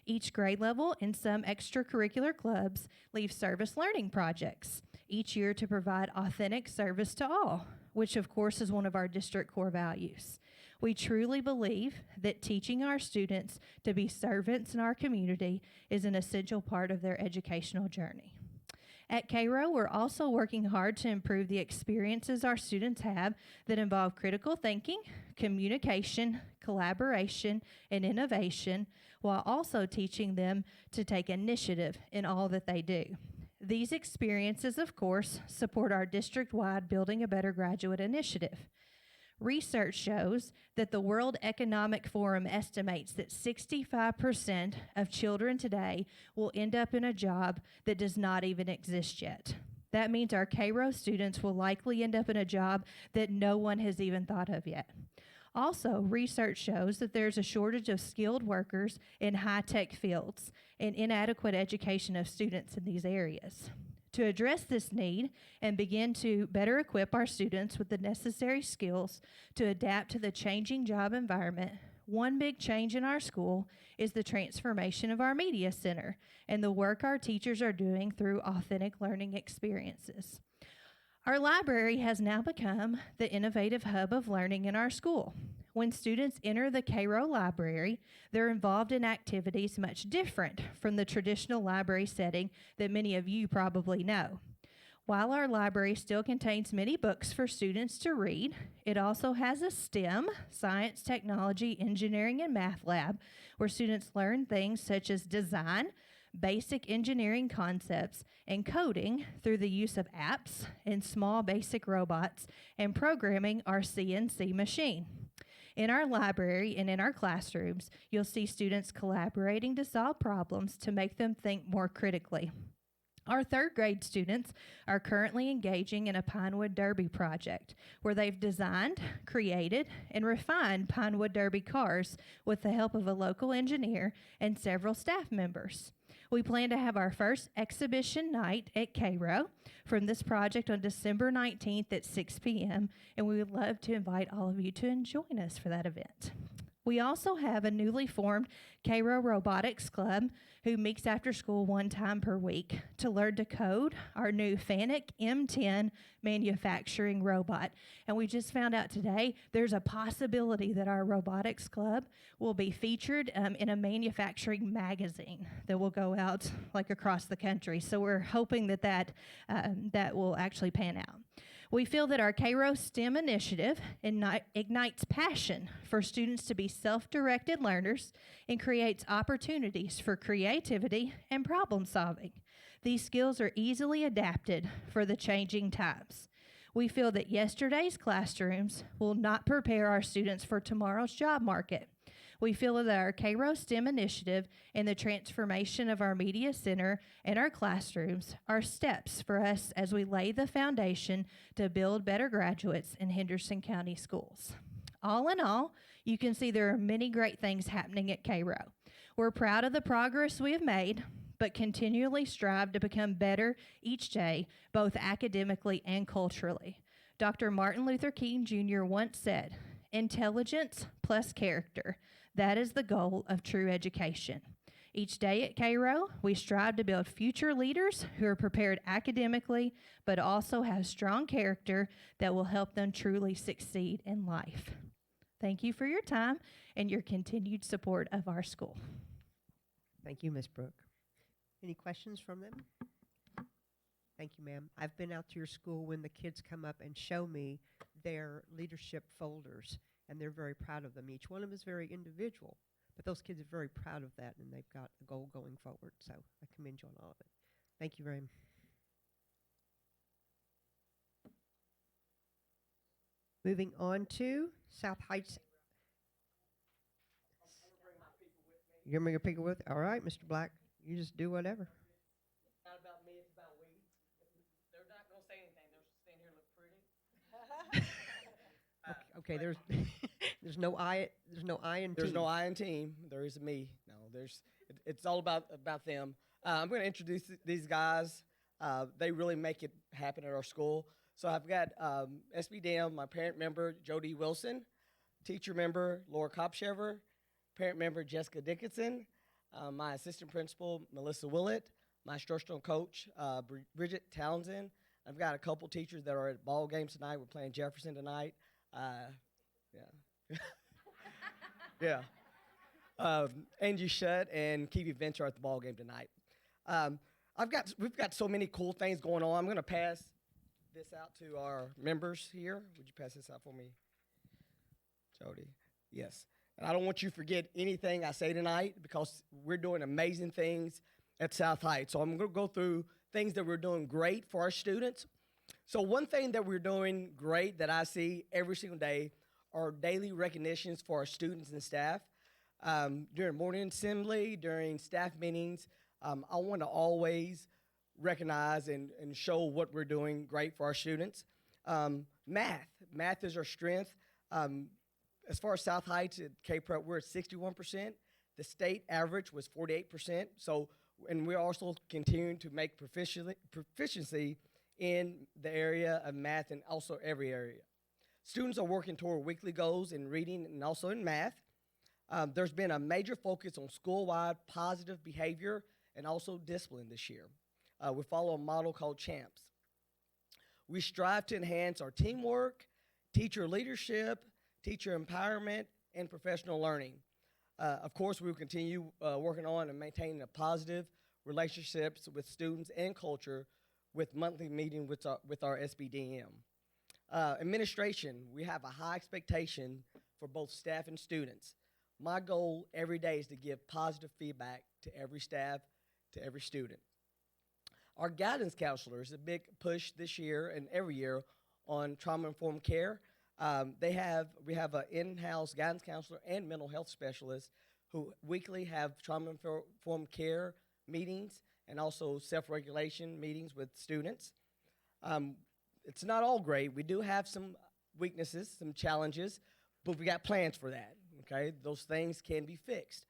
Each grade level and some extracurricular clubs leave service learning projects each year to provide authentic service to all, which of course is one of our district core values. We truly believe that teaching our students to be servants in our community is an essential part of their educational journey. At K-Row, we're also working hard to improve the experiences our students have that involve critical thinking, communication, collaboration, and innovation, while also teaching them to take initiative in all that they do. These experiences, of course, support our district-wide Building a Better Graduate initiative. Research shows that the World Economic Forum estimates that 65% of children today will end up in a job that does not even exist yet. That means our K-Row students will likely end up in a job that no one has even thought of yet. Also, research shows that there's a shortage of skilled workers in high-tech fields and inadequate education of students in these areas. To address this need and begin to better equip our students with the necessary skills to adapt to the changing job environment, one big change in our school is the transformation of our media center and the work our teachers are doing through authentic learning experiences. Our library has now become the innovative hub of learning in our school. When students enter the K-Row library, they're involved in activities much different from the traditional library setting that many of you probably know. While our library still contains many books for students to read, it also has a STEM, science, technology, engineering, and math lab where students learn things such as design, basic engineering concepts, and coding through the use of apps and small basic robots and programming our CNC machine. In our library and in our classrooms, you'll see students collaborating to solve problems to make them think more critically. Our third grade students are currently engaging in a Pinewood Derby project where they've designed, created, and refined Pinewood Derby cars with the help of a local engineer and several staff members. We plan to have our first exhibition night at K-Row from this project on December 19th at 6 p.m., and we would love to invite all of you to join us for that event. We also have a newly formed K-Row Robotics Club who meets after school one time per week to learn to code our new FANUC M10 manufacturing robot. And we just found out today there's a possibility that our robotics club will be featured in a manufacturing magazine that will go out like across the country. So we're hoping that will actually pan out. We feel that our K-Row STEM initiative ignites passion for students to be self-directed learners and creates opportunities for creativity and problem solving. These skills are easily adapted for the changing times. We feel that yesterday's classrooms will not prepare our students for tomorrow's job market. We feel that our K-Row STEM initiative and the transformation of our media center and our classrooms are steps for us as we lay the foundation to build better graduates in Henderson County schools. All in all, you can see there are many great things happening at K-Row. We're proud of the progress we have made, but continually strive to become better each day, both academically and culturally. Dr. Martin Luther King Jr. once said, "Intelligence plus character. That is the goal of true education." Each day at K-Row, we strive to build future leaders who are prepared academically, but also have strong character that will help them truly succeed in life. Thank you for your time and your continued support of our school. Thank you, Ms. Brooke. Any questions from them? Thank you, ma'am. I've been out to your school when the kids come up and show me their leadership folders, and they're very proud of them. Each one of them is very individual, but those kids are very proud of that, and they've got a goal going forward. So I commend you on all of it. Thank you very much. Moving on to South Heights. You're going to bring your people with? All right, Mr. Black. You just do whatever. It's not about me, it's about we. They're not going to say anything. They'll just stand here and look pretty. Okay, there's no I in team. There's no I in team. There is a me. No, it's all about them. I'm going to introduce these guys. They really make it happen at our school. So I've got SBDM, my parent member, Jody Wilson, teacher member, Laura Kopshever, parent member, Jessica Dickinson, my assistant principal, Melissa Willett, my instructional coach, Bridget Townsend. I've got a couple teachers that are at ball games tonight. We're playing Jefferson tonight. Yeah. Yeah. Angie Shutt and Kiwi Venture are at the ball game tonight. We've got so many cool things going on. I'm going to pass this out to our members here. Would you pass this out for me, Jody? Yes. And I don't want you to forget anything I say tonight because we're doing amazing things at South Heights. So I'm going to go through things that we're doing great for our students. So one thing that we're doing great that I see every single day are daily recognitions for our students and staff. During morning assembly, during staff meetings, I want to always recognize and show what we're doing great for our students. Math is our strength. As far as South Heights at K-Prep, we're at 61%. The state average was 48%. So, and we're also continuing to make proficiency in the area of math and also every area. Students are working toward weekly goals in reading and also in math. There's been a major focus on school-wide positive behavior and also discipline this year. We follow a model called CHAMPS. We strive to enhance our teamwork, teacher leadership, teacher empowerment, and professional learning. Of course, we will continue working on and maintaining a positive relationships with students and culture with monthly meeting with our SBDM. Administration, we have a high expectation for both staff and students. My goal every day is to give positive feedback to every staff, to every student. Our guidance counselors, a big push this year and every year on trauma-informed care. We have an in-house guidance counselor and mental health specialist who weekly have trauma-informed care meetings and also self-regulation meetings with students. It's not all great. We do have some weaknesses, some challenges, but we got plans for that, okay? Those things can be fixed.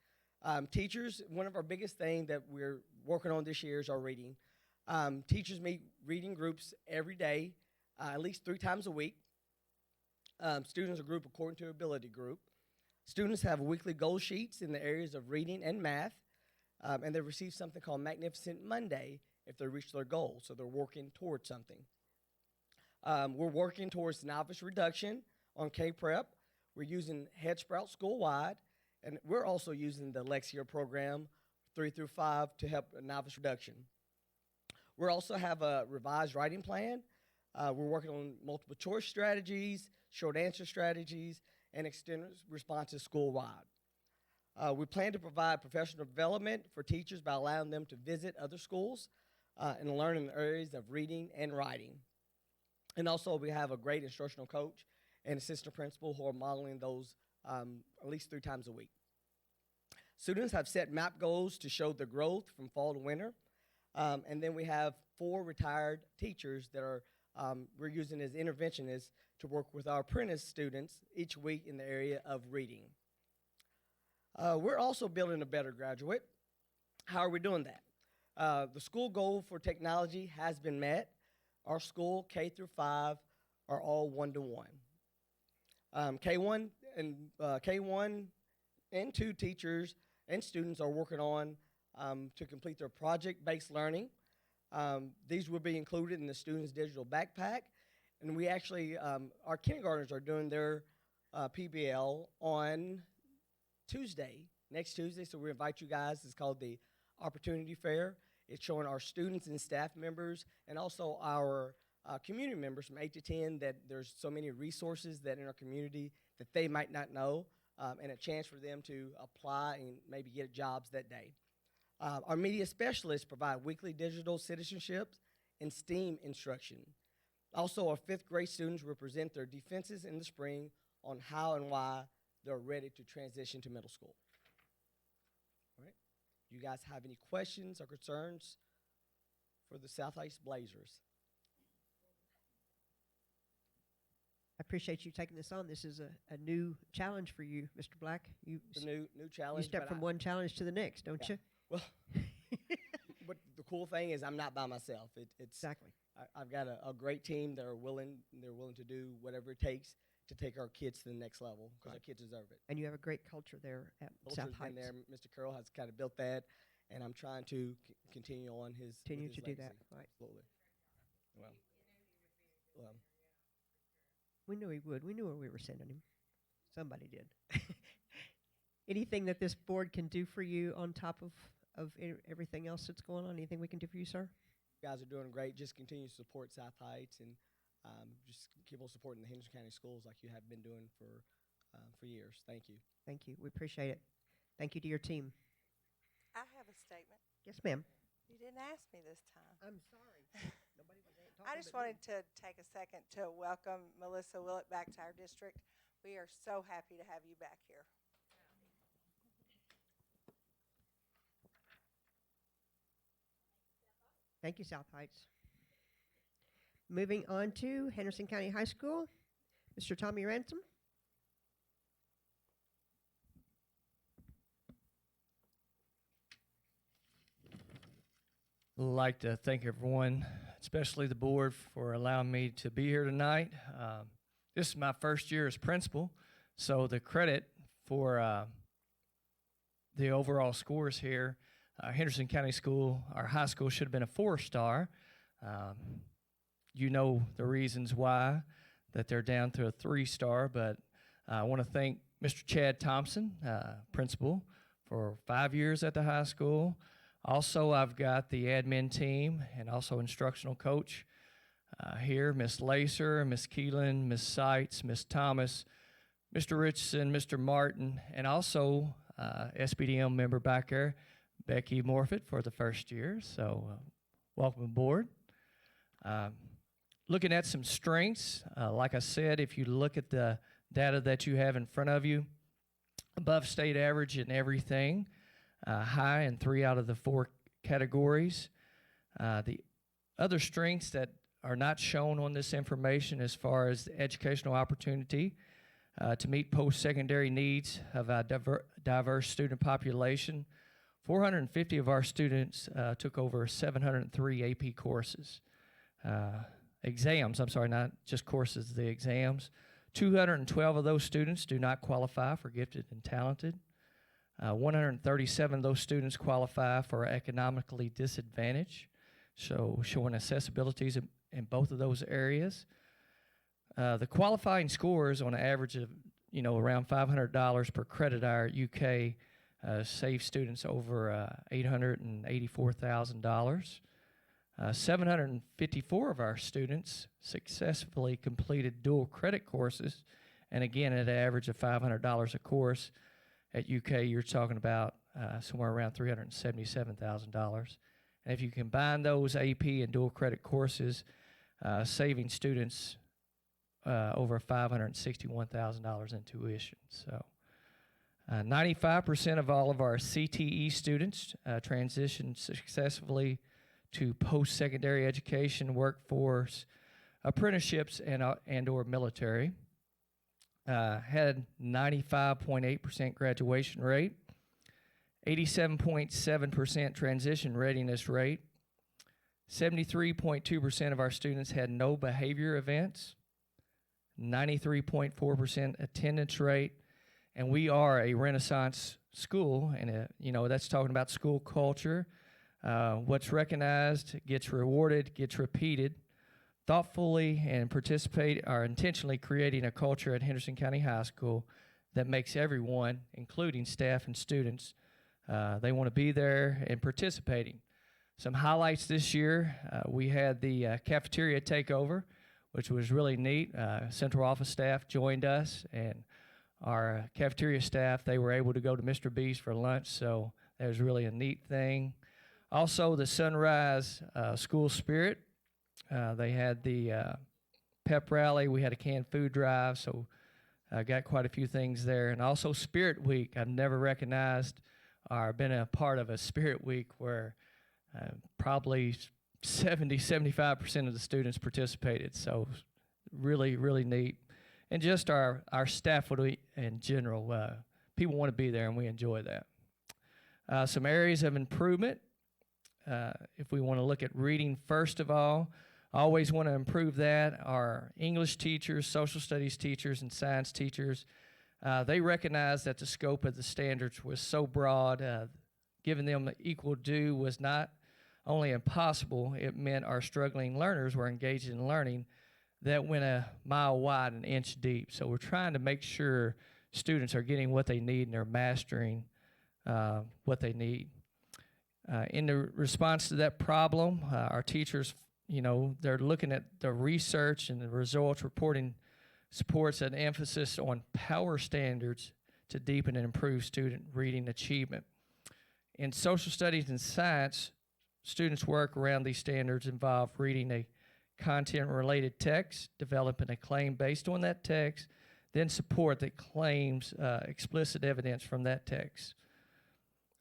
Teachers, one of our biggest things that we're working on this year is our reading. Teachers meet reading groups every day, at least 3 times a week. Students are grouped according to ability group. Students have weekly goal sheets in the areas of reading and math, and they receive something called Magnificent Monday if they reach their goal, so they're working towards something. We're working towards novice reduction on K-Prep. We're using Head Sprout school-wide, and we're also using the Lexia program 3 through 5 to help novice reduction. We also have a revised writing plan. We're working on multiple choice strategies, short answer strategies, and extended responses school-wide. We plan to provide professional development for teachers by allowing them to visit other schools and learn in the areas of reading and writing. And also, we have a great instructional coach and assistant principal who are modeling those at least 3 times a week. Students have set MAP goals to show their growth from fall to winter. And then we have 4 retired teachers that are we're using as interventionists to work with our apprentice students each week in the area of reading. We're also building a better graduate. How are we doing that? The school goal for technology has been met. Our school, K through 5, are all 1-to-1. K1 and 2 teachers and students are working on to complete their project-based learning. These will be included in the student's digital backpack. And we actually, our kindergartners are doing their PBL on Tuesday, next Tuesday. So we invite you guys. It's called the Opportunity Fair. It's showing our students and staff members and also our community members from 8 to 10 that there's so many resources that in our community that they might not know, and a chance for them to apply and maybe get jobs that day. Our media specialists provide weekly digital citizenships and STEAM instruction. Also, our 5th grade students will present their defenses in the spring on how and why they're ready to transition to middle school. All right. Do you guys have any questions or concerns for the South Heights Blazers? I appreciate you taking this on. This is a new challenge for you, Mr. Black. It's a new challenge. You step from one challenge to the next, don't you? Well, but the cool cool thing is I'm not by myself. It's Exactly. I've got a great team that are willing. They're willing to do whatever it takes to take our kids to the next level because our kids deserve it. And you have a great culture there at South Culture's been Heights. there. Mr. Curl has kind of built that, and I'm trying to continue on his Continue with to his do that. legacy. Right. Absolutely. Well, We knew he would. We knew where we were sending him. Somebody did. Anything that this board can do for you on top of everything else that's going on? Anything we can do for you, sir? you guys are doing great. Just continue to support South Heights and just keep on supporting the Henderson County schools like you have been doing for years. Thank you. Thank you. We appreciate it. Thank you to your team. I have a statement. Yes, ma'am. You didn't ask me this time. I'm sorry. Nobody was I just wanted to take a second to welcome Melissa Willett back to our district. We are so happy to have you back here. Thank you, South Heights. Moving on to Henderson County High School, Mr. Tommy Ransom. I'd like to thank everyone, especially the board, for allowing me to be here tonight. This is my first year as principal, so the credit for the overall scores here, Henderson County School, our high school, should have been a 4-star. You know the reasons why, that they're down to a 3-star, but I want to thank Mr. Chad Thompson, principal, for 5 years at the high school. Also, I've got the admin team and also instructional coach here, Miss Lacer, Miss Keelan, Miss Seitz, Miss Thomas, Mr. Richardson, Mr. Martin, and also SBDM member back there, Becky Morfitt, for the first year. So welcome aboard. Looking at some strengths, like I said, if you look at the data that you have in front of you, above state average in everything, high in 3 out of the 4 categories. The other strengths that are not shown on this information as far as the educational opportunity to meet post-secondary needs of a diverse student population. 450 of our students took over 703 AP courses. Exams, I'm sorry, not just courses, the exams. 212 of those students do not qualify for gifted and talented. 137 of those students qualify for economically disadvantaged, so showing accessibilities in both of those areas. The qualifying scores on an average of, around $500 per credit hour at UK save students over $884,000. 754 of our students successfully completed dual credit courses, and again, at an average of $500 a course. At UK, you're talking about somewhere around $377,000. And if you combine those AP and dual credit courses, saving students over $561,000 in tuition. So 95% of all of our CTE students transitioned successfully to post-secondary education, workforce, apprenticeships, and or military. Had 95.8% graduation rate, 87.7% transition readiness rate, 73.2% of our students had no behavior events, 93.4% attendance rate, and we are a Renaissance school, and that's talking about school culture. What's recognized gets rewarded, gets repeated. Thoughtfully and participate are intentionally creating a culture at Henderson County High School that makes everyone, including staff and students, they want to be there and participating. Some highlights this year, we had the cafeteria takeover, which was really neat. Central office staff joined us, and our cafeteria staff, they were able to go to Mr. B's for lunch, so that was really a neat thing. Also, the Sunrise School Spirit. They had the pep rally. We had a canned food drive, so I got quite a few things there. And also Spirit Week. I've never recognized or been a part of a Spirit Week where probably 75% of the students participated. So really, really neat. And just our staff in general, people want to be there, and we enjoy that. Some areas of improvement. if we want to look at reading first of all, I always want to improve that. Our English teachers, social studies teachers, and science teachers, they recognized that the scope of the standards was so broad, giving them equal due was not only impossible, it meant our struggling learners were engaged in learning that went a mile wide and an inch deep. So we're trying to make sure students are getting what they need and they're mastering what they need. In the response to that problem, our teachers, they're looking at the research and the results reporting supports an emphasis on power standards to deepen and improve student reading achievement. In social studies and science, students' work around these standards involve reading a content-related text, developing a claim based on that text, then support that claims explicit evidence from that text.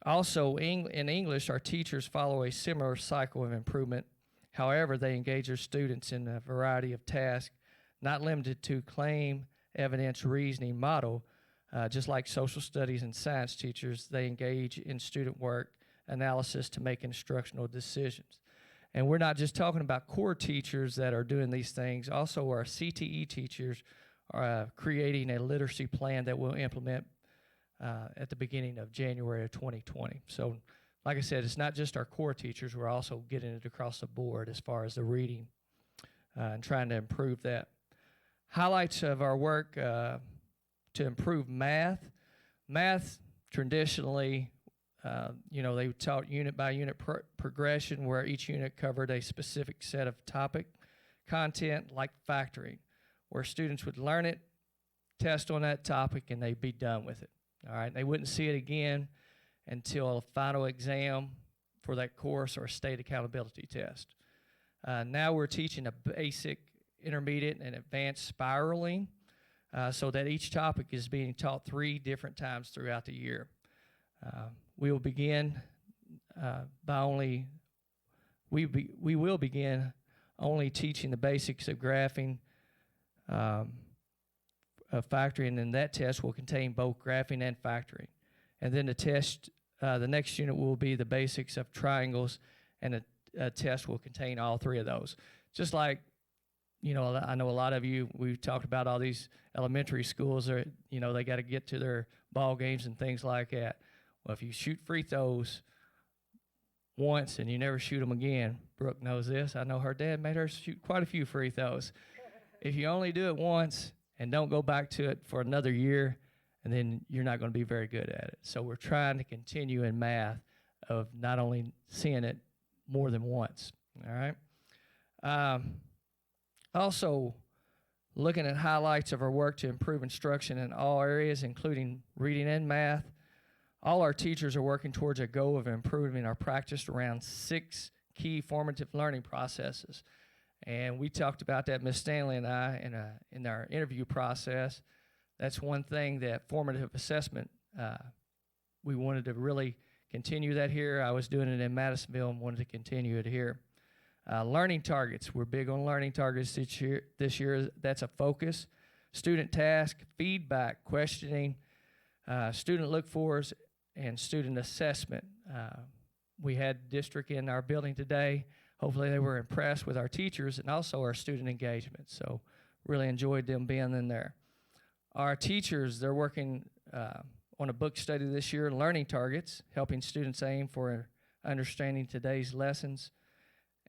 Also, in English, our teachers follow a similar cycle of improvement. However, they engage their students in a variety of tasks, not limited to claim, evidence, reasoning, model. Just like social studies and science teachers, they engage in student work analysis to make instructional decisions. And we're not just talking about core teachers that are doing these things. Also, our CTE teachers are creating a literacy plan that we'll implement at the beginning of January of 2020. So, like I said, it's not just our core teachers. We're also getting it across the board as far as the reading and trying to improve that. Highlights of our work to improve math. Math, traditionally, they taught unit by unit progression where each unit covered a specific set of topic content like factoring, where students would learn it, test on that topic, and they'd be done with it. All right, they wouldn't see it again until a final exam for that course or a state accountability test. Now we're teaching a basic, intermediate, and advanced spiraling so that each topic is being taught 3 different times throughout the year. We will begin we will begin only teaching the basics of graphing, of factoring, and that test will contain both graphing and factoring. And then the next unit will be the basics of triangles, and a test will contain all 3 of those. Just like, I know a lot of you, we've talked about all these elementary schools, they got to get to their ball games and things like that. Well, if you shoot free throws once and you never shoot them again, Brooke knows this. I know her dad made her shoot quite a few free throws. If you only do it once and don't go back to it for another year, and then you're not going to be very good at it. So we're trying to continue in math of not only seeing it more than once, all right? Also, looking at highlights of our work to improve instruction in all areas, including reading and math. All our teachers are working towards a goal of improving our practice around 6 key formative learning processes. And we talked about that, Ms. Stanley and I, in our interview process. That's one thing that formative assessment, we wanted to really continue that here. I was doing it in Madisonville and wanted to continue it here. Learning targets. We're big on learning targets this year. That's a focus. Student task, feedback, questioning, student look-fors, and student assessment. We had district in our building today. Hopefully they were impressed with our teachers and also our student engagement. So really enjoyed them being in there. Our teachers, they're working on a book study this year, learning targets, helping students aim for understanding today's lessons.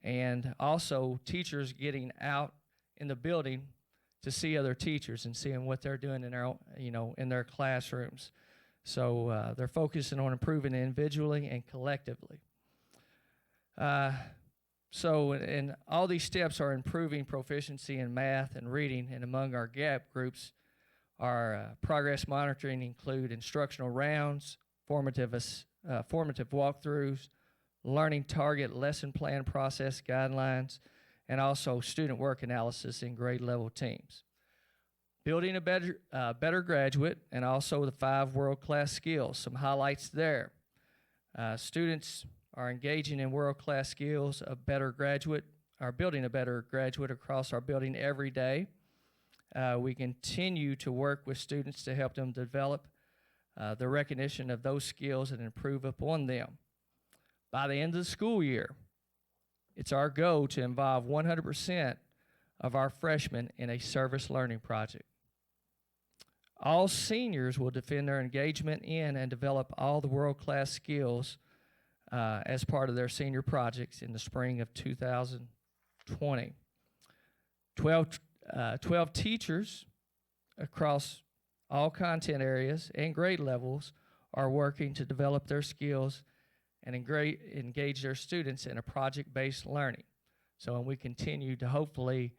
And also teachers getting out in the building to see other teachers and seeing what they're doing in their, in their classrooms. So they're focusing on improving individually and collectively. And all these steps are improving proficiency in math and reading. And among our gap groups, our progress monitoring include instructional rounds, formative walkthroughs, learning target lesson plan process guidelines, and also student work analysis in grade level teams. Building a better graduate, and also the 5 world-class skills. Some highlights there. Students are engaging in world-class skills of better graduate, are building a better graduate across our building every day. We continue to work with students to help them develop the recognition of those skills and improve upon them. By the end of the school year, it's our goal to involve 100% of our freshmen in a service learning project. All seniors will defend their engagement in and develop all the world-class skills as part of their senior projects in the spring of 2020. 12 teachers across all content areas and grade levels are working to develop their skills and engage their students in a project-based learning. So, and we continue to hopefully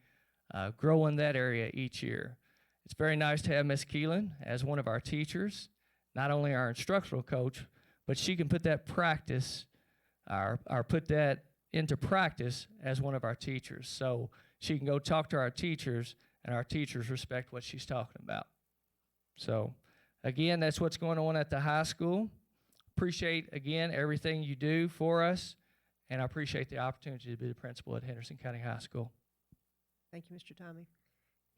grow in that area each year. It's very nice to have Ms. Keelan as one of our teachers, not only our instructional coach, but she can put that practice, or put that into practice as one of our teachers. So she can go talk to our teachers, and our teachers respect what she's talking about. So, again, that's what's going on at the high school. Appreciate, again, everything you do for us, and I appreciate the opportunity to be the principal at Henderson County High School. Thank you, Mr. Tommy.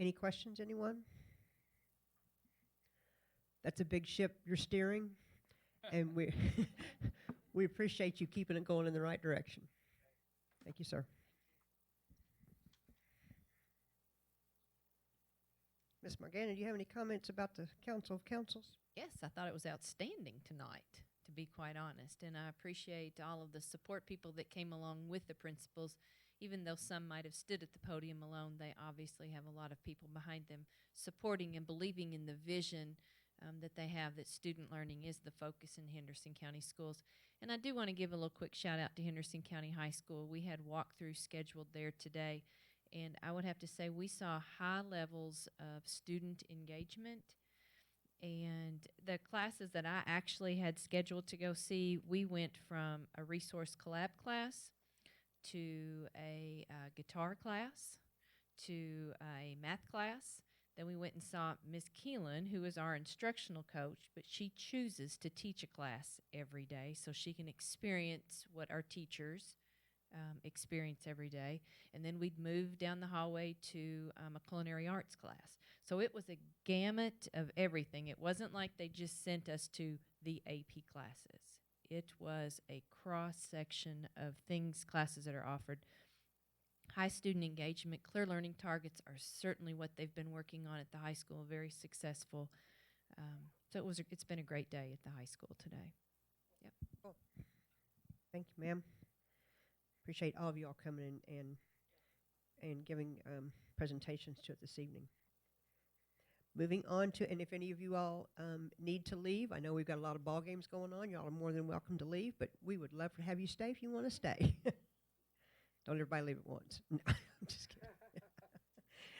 Any questions, anyone? That's a big ship you're steering, and we we appreciate you keeping it going in the right direction. Thank you, sir. Ms. Morgana, do you have any comments about the Council of Councils? Yes, I thought it was outstanding tonight, to be quite honest. And I appreciate all of the support people that came along with the principals. Even though some might have stood at the podium alone, they obviously have a lot of people behind them supporting and believing in the vision that they have, that student learning is the focus in Henderson County Schools. And I do want to give a little quick shout out to Henderson County High School. We had walkthroughs scheduled there today, and I would have to say we saw high levels of student engagement. And the classes that I actually had scheduled to go see, we went from a resource collab class to a guitar class to a math class. Then we went and saw Miss Keelan, who is our instructional coach, but she chooses to teach a class every day so she can experience what our teachers experience every day. And then we'd move down the hallway to a culinary arts class. So it was a gamut of everything. It wasn't like they just sent us to the AP classes. It was a cross-section of classes that are offered. High student engagement, clear learning targets are certainly what they've been working on at the high school, very successful. So it's been a great day at the high school today. Yep. Cool. Thank you, ma'am. Appreciate all of you all coming in and giving presentations to it this evening. Moving on to, and if any of you all need to leave, I know we've got a lot of ball games going on. Y'all are more than welcome to leave, but we would love to have you stay if you want to stay. Don't everybody leave at once. No, I'm just kidding.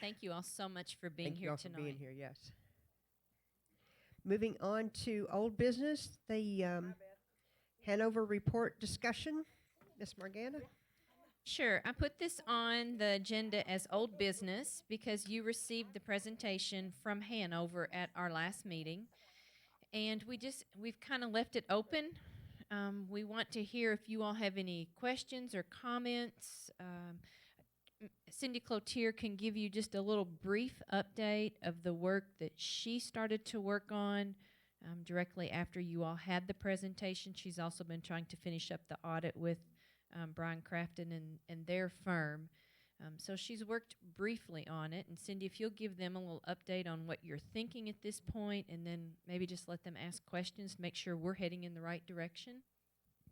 Thank you all so much for being Thank you here all tonight. for being here, yes. Moving on to old business, the Hanover report discussion. Ms. Morgana? Sure. I put this on the agenda as old business because you received the presentation from Hanover at our last meeting. And we've kind of left it open. We want to hear if you all have any questions or comments. Cindy Cloutier can give you just a little brief update of the work that she started to work on directly after you all had the presentation. She's also been trying to finish up the audit with Brian Crafton and their firm. So she's worked briefly on it. And Cindy, if you'll give them a little update on what you're thinking at this point, and then maybe just let them ask questions to make sure we're heading in the right direction.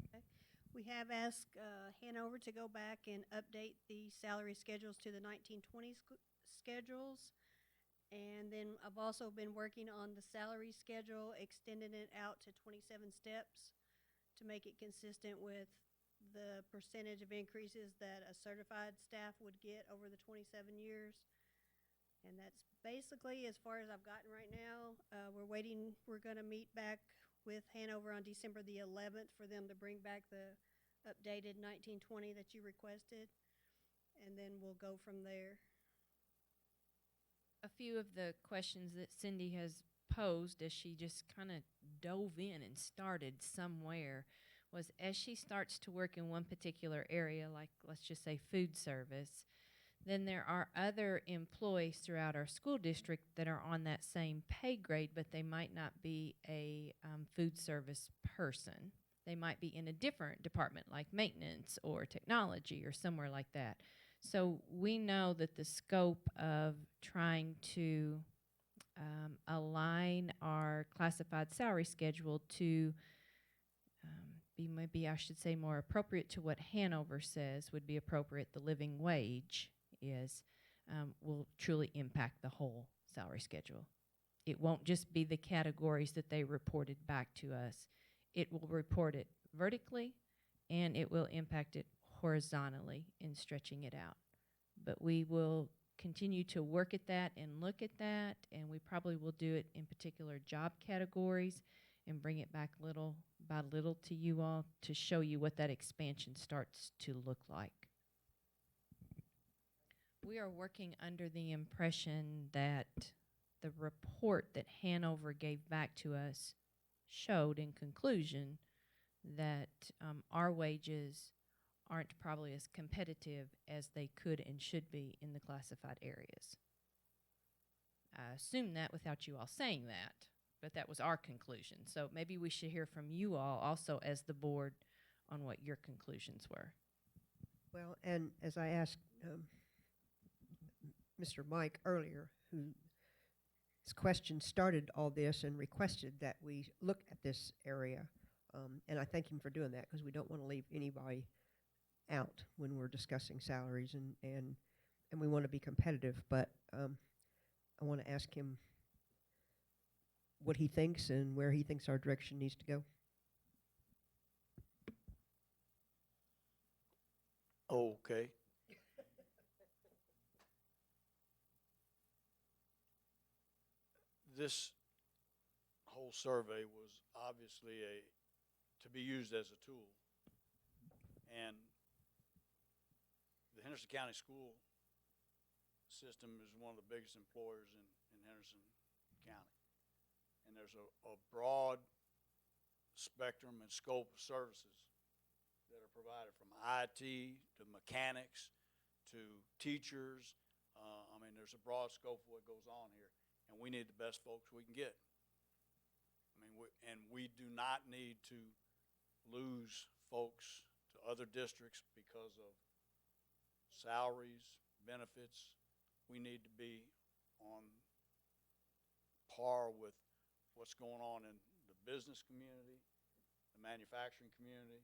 Okay. We have asked Hanover to go back and update the salary schedules to the 1920 schedules. And then I've also been working on the salary schedule, extending it out to 27 steps to make it consistent with the percentage of increases that a certified staff would get over the 27 years. And that's basically as far as I've gotten right now. We're going to meet back with Hanover on December the 11th for them to bring back the updated 1920 that you requested. And then we'll go from there. A few of the questions that Cindy has posed as she just kind of dove in and started somewhere was, as she starts to work in one particular area, like let's just say food service, then there are other employees throughout our school district that are on that same pay grade, but they might not be a food service person. They might be in a different department like maintenance or technology or somewhere like that. So we know that the scope of trying to align our classified salary schedule to be, maybe I should say, more appropriate to what Hanover says would be appropriate, the living wage is, will truly impact the whole salary schedule. It won't just be the categories that they reported back to us. It will report it vertically, and it will impact it horizontally in stretching it out. But we will continue to work at that and look at that, and we probably will do it in particular job categories and bring it back little by little to you all to show you what that expansion starts to look like. We are working under the impression that the report that Hanover gave back to us showed in conclusion that our wages aren't probably as competitive as they could and should be in the classified areas. I assume that without you all saying that, but that was our conclusion. So maybe we should hear from you all also as the board on what your conclusions were. Well, and as I asked Mr. Mike earlier, whose question started all this and requested that we look at this area, and I thank him for doing that because we don't want to leave anybody out when we're discussing salaries, and we want to be competitive, but I want to ask him what he thinks and where he thinks our direction needs to go. Okay. This whole survey was obviously to be used as a tool. And the Henderson County school system is one of the biggest employers in Henderson County. And there's a broad spectrum and scope of services that are provided, from IT to mechanics to teachers. I mean, there's a broad scope of what goes on here, and we need the best folks we can get. I mean, we do not need to lose folks to other districts because of salaries, benefits. We need to be on par with what's going on in the business community, the manufacturing community,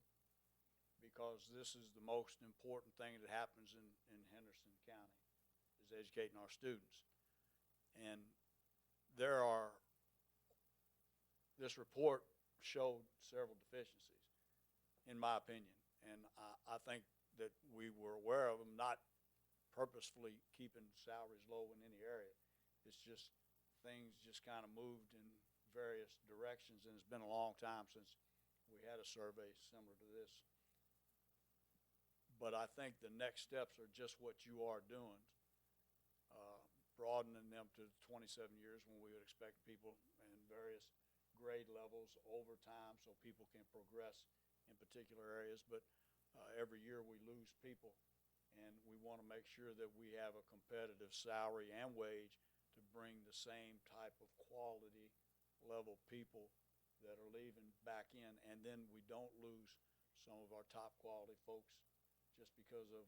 because this is the most important thing that happens in Henderson County, is educating our students. And this report showed several deficiencies, in my opinion, and I think that we were aware of them, not purposefully keeping salaries low in any area. It's just things just kind of moved in various directions, and it's been a long time since we had a survey similar to this. But I think the next steps are just what you are doing, broadening them to 27 years when we would expect people in various grade levels over time so people can progress in particular areas. But every year we lose people, and we want to make sure that we have a competitive salary and wage to bring the same type of quality level people that are leaving back in, and then we don't lose some of our top quality folks just because of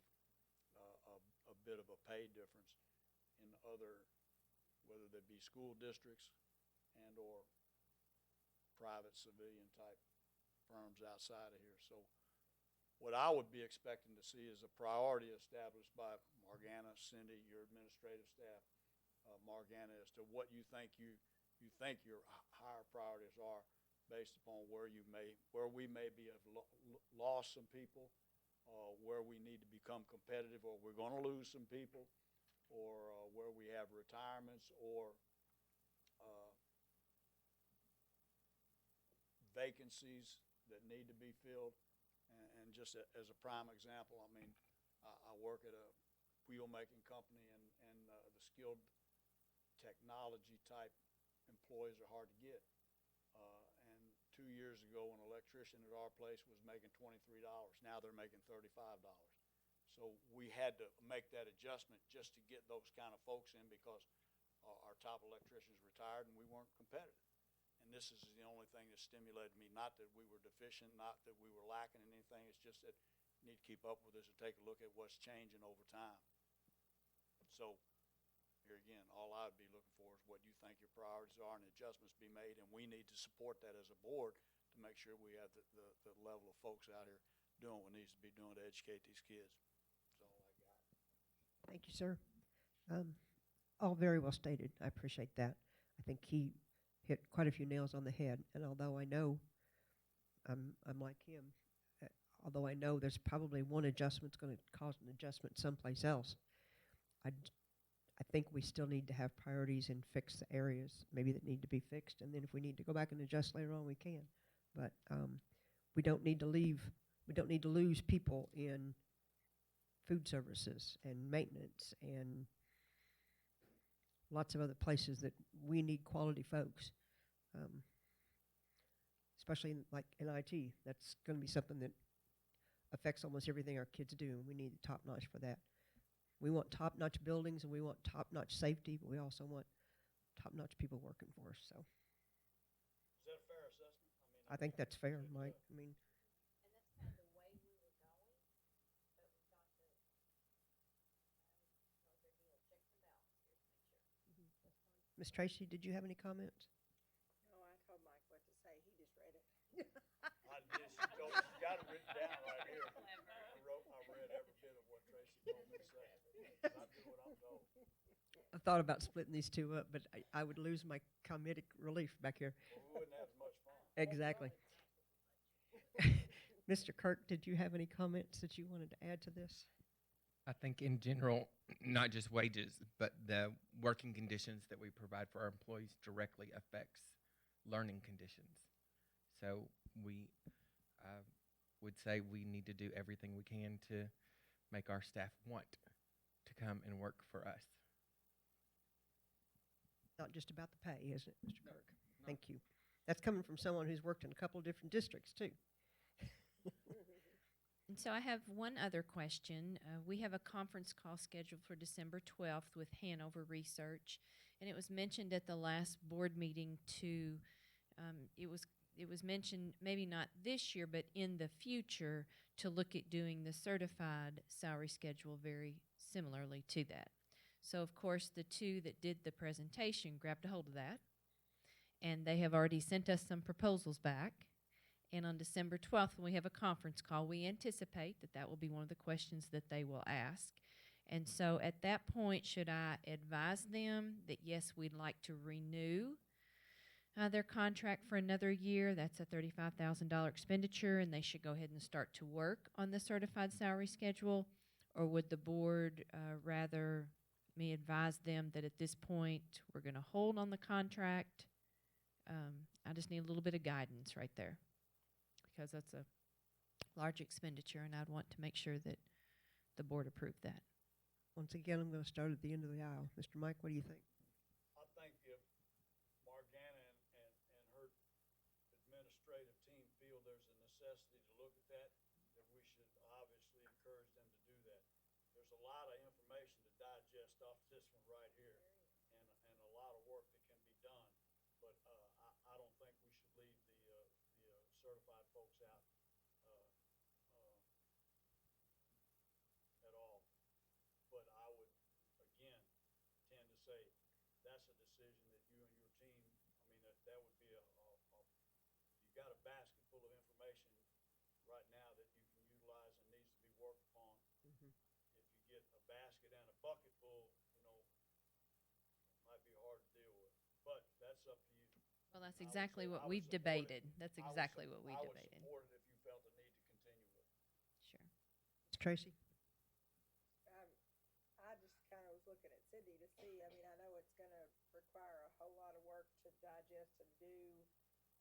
a bit of a pay difference in other, whether they be school districts and or private civilian type firms outside of here. So what I would be expecting to see is a priority established by Morgana, Cindy, your administrative staff, Morgana, as to what you think think your higher priorities are, based upon where we may be have lost some people, where we need to become competitive, or we're going to lose some people, or where we have retirements or vacancies that need to be filled. And just as a prime example, I mean, I work at a wheel making company, and the skilled technology type employees are hard to get. And 2 years ago, an electrician at our place was making $23. Now they're making $35. So we had to make that adjustment just to get those kind of folks in, because our top electricians retired and we weren't competitive. And this is the only thing that stimulated me, not that we were deficient, not that we were lacking in anything, it's just that we need to keep up with this and take a look at what's changing over time. So, here again, all I'd be looking for is what you think your priorities are and adjustments be made, and we need to support that as a board to make sure we have the level of folks out here doing what needs to be doing to educate these kids. That's all I got. Thank you, sir. All very well stated. I appreciate that. I think he hit quite a few nails on the head. And although I know I'm like him, although I know there's probably one adjustment's going to cause an adjustment someplace else, I think we still need to have priorities and fix the areas maybe that need to be fixed. And then if we need to go back and adjust later on, we can. But we don't need to lose people in food services and maintenance and lots of other places that we need quality folks, especially in IT. That's going to be something that affects almost everything our kids do, and we need top-notch for that. We want top-notch buildings, and we want top-notch safety, but we also want top-notch people working for us. So, Is that a fair assessment? I think that's fair, Mike. I mean, Ms. Tracy, did you have any comments? No, I told Mike what to say. He just read it. I just got it written down right here. I read every bit of what Tracy told me to say. I do what I'm told. I thought about splitting these two up, but I would lose my comedic relief back here. Well, we wouldn't have as much fun. Exactly. Mr. Kirk, did you have any comments that you wanted to add to this? I think in general, not just wages, but the working conditions that we provide for our employees directly affects learning conditions. So we would say we need to do everything we can to make our staff want to come and work for us. Not just about the pay, is it, Mr. Kirk? Thank you. That's coming from someone who's worked in a couple of different districts, too. And so I have one other question. We have a conference call scheduled for December 12th with Hanover Research, and it was mentioned at the last board meeting it was mentioned maybe not this year, but in the future to look at doing the certified salary schedule very similarly to that. So of course the two that did the presentation grabbed a hold of that, and they have already sent us some proposals back. And on December 12th, when we have a conference call, we anticipate that will be one of the questions that they will ask. And so at that point, should I advise them that, yes, we'd like to renew their contract for another year? That's a $35,000 expenditure, and they should go ahead and start to work on the certified salary schedule? Or would the board rather me advise them that at this point, we're going to hold on the contract? I just need a little bit of guidance right there, because that's a large expenditure, and I'd want to make sure that the board approved that. Once again, I'm going to start at the end of the aisle. Mr. Mike, what do you think? I think if Morgana and her administrative team feel there's a necessity to look at that, then we should obviously encourage them to do that. There's a lot of information to digest off this one right here, and a lot of work that can be done. But I don't think we should leave the certified folks out at all. But I would, again, tend to say that's a decision that you and your team, that would be you've got a basket full of information right now that you can utilize and needs to be worked upon. Mm-hmm. If you get a basket and a bucket full, it might be hard to deal with. But that's up to you. Well, that's exactly what we've debated. That's exactly what we debated. I would support it if you felt the need to continue with it. Sure. Ms. Tracy? I just kind of was looking at Sydney to see, I know it's going to require a whole lot of work to digest and do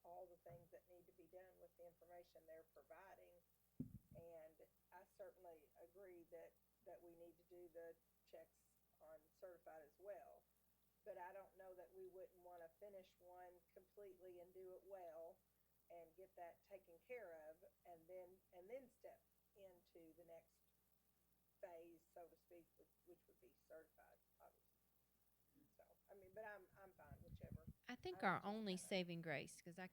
all the things that need to be done with the information they're providing. And I certainly agree that we need to do the checks on certified as well. But I don't know that we wouldn't want to finish one completely and do it well and get that taken care of, and then step into the next phase, so to speak, which would be certified, obviously. So, but I'm fine, whichever. I think our only saving grace, because I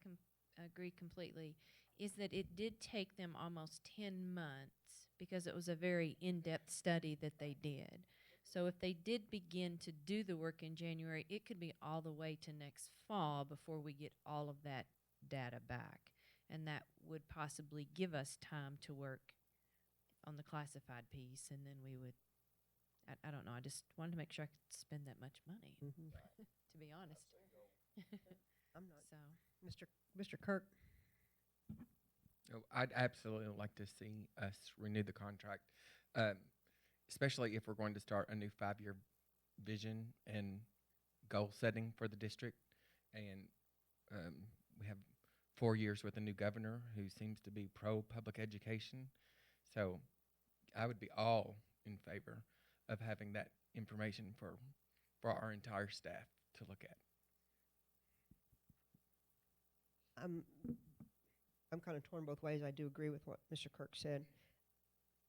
agree completely, is that it did take them almost 10 months because it was a very in-depth study that they did. So if they did begin to do the work in January, it could be all the way to next fall before we get all of that data back. And that would possibly give us time to work on the classified piece, and then we would, I don't know, I just wanted to make sure I could spend that much money, to be honest. I'm not. So, Mr. Kirk? Oh, I'd absolutely like to see us renew the contract, especially if we're going to start a new 5-year vision and goal setting for the district. And we have 4 years with a new governor who seems to be pro-public education. So I would be all in favor of having that information for our entire staff to look at. I'm kind of torn both ways. I do agree with what Mr. Kirk said.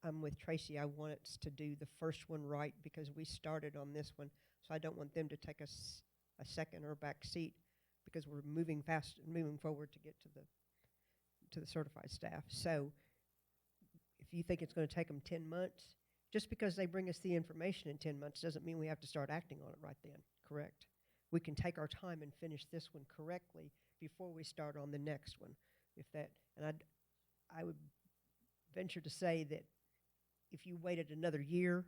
I'm with Tracy. I want us to do the first one right because we started on this one, so I don't want them to take us a second or back seat because we're moving forward to get to the certified staff. So if you think it's going to take them 10 months, just because they bring us the information in 10 months doesn't mean we have to start acting on it right then, correct? We can take our time and finish this one correctly before we start on the next one. I would venture to say that if you waited another year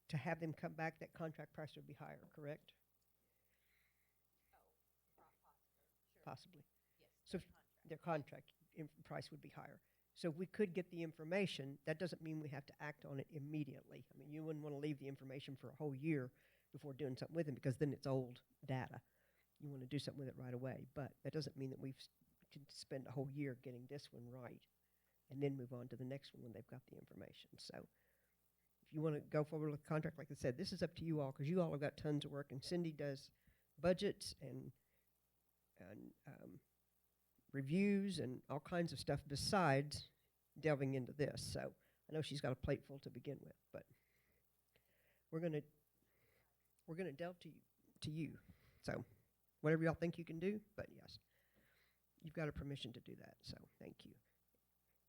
to have them come back, that contract price would be higher, correct? Possibly. So their contract price would be higher. So if we could get the information, that doesn't mean we have to act on it immediately. I mean, you wouldn't want to leave the information for a whole year before doing something with it because then it's old data. You want to do something with it right away. But that doesn't mean that we can spend a whole year getting this one right and then move on to the next one when they've got the information. So if you want to go forward with the contract, like I said, this is up to you all because you all have got tons of work. And Cindy does budgets and reviews and all kinds of stuff besides delving into this. So I know she's got a plate full to begin with, but we're gonna delve to you. So whatever y'all think you can do, but yes, you've got a permission to do that. So thank you.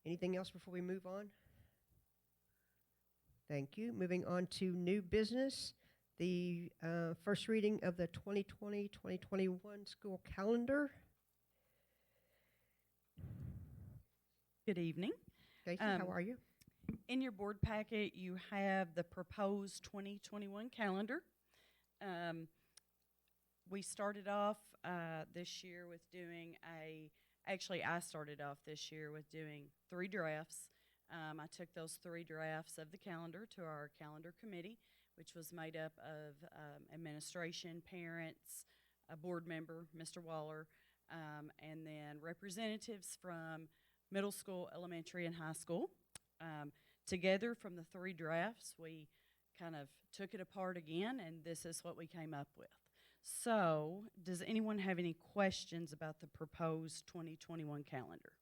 Anything else before we move on? Thank you. Moving on to new business. The first reading of the 2020-2021 school calendar. Good evening. Casey, how are you? In your board packet, you have the proposed 2021 calendar. We started off this year with doing I started off this year with doing 3 drafts. I took those 3 drafts of the calendar to our calendar committee, which was made up of administration, parents, a board member, Mr. Waller, and then representatives from middle school, elementary, and high school. Together from the 3 drafts, we kind of took it apart again, and this is what we came up with. So, does anyone have any questions about the proposed 2021 calendar?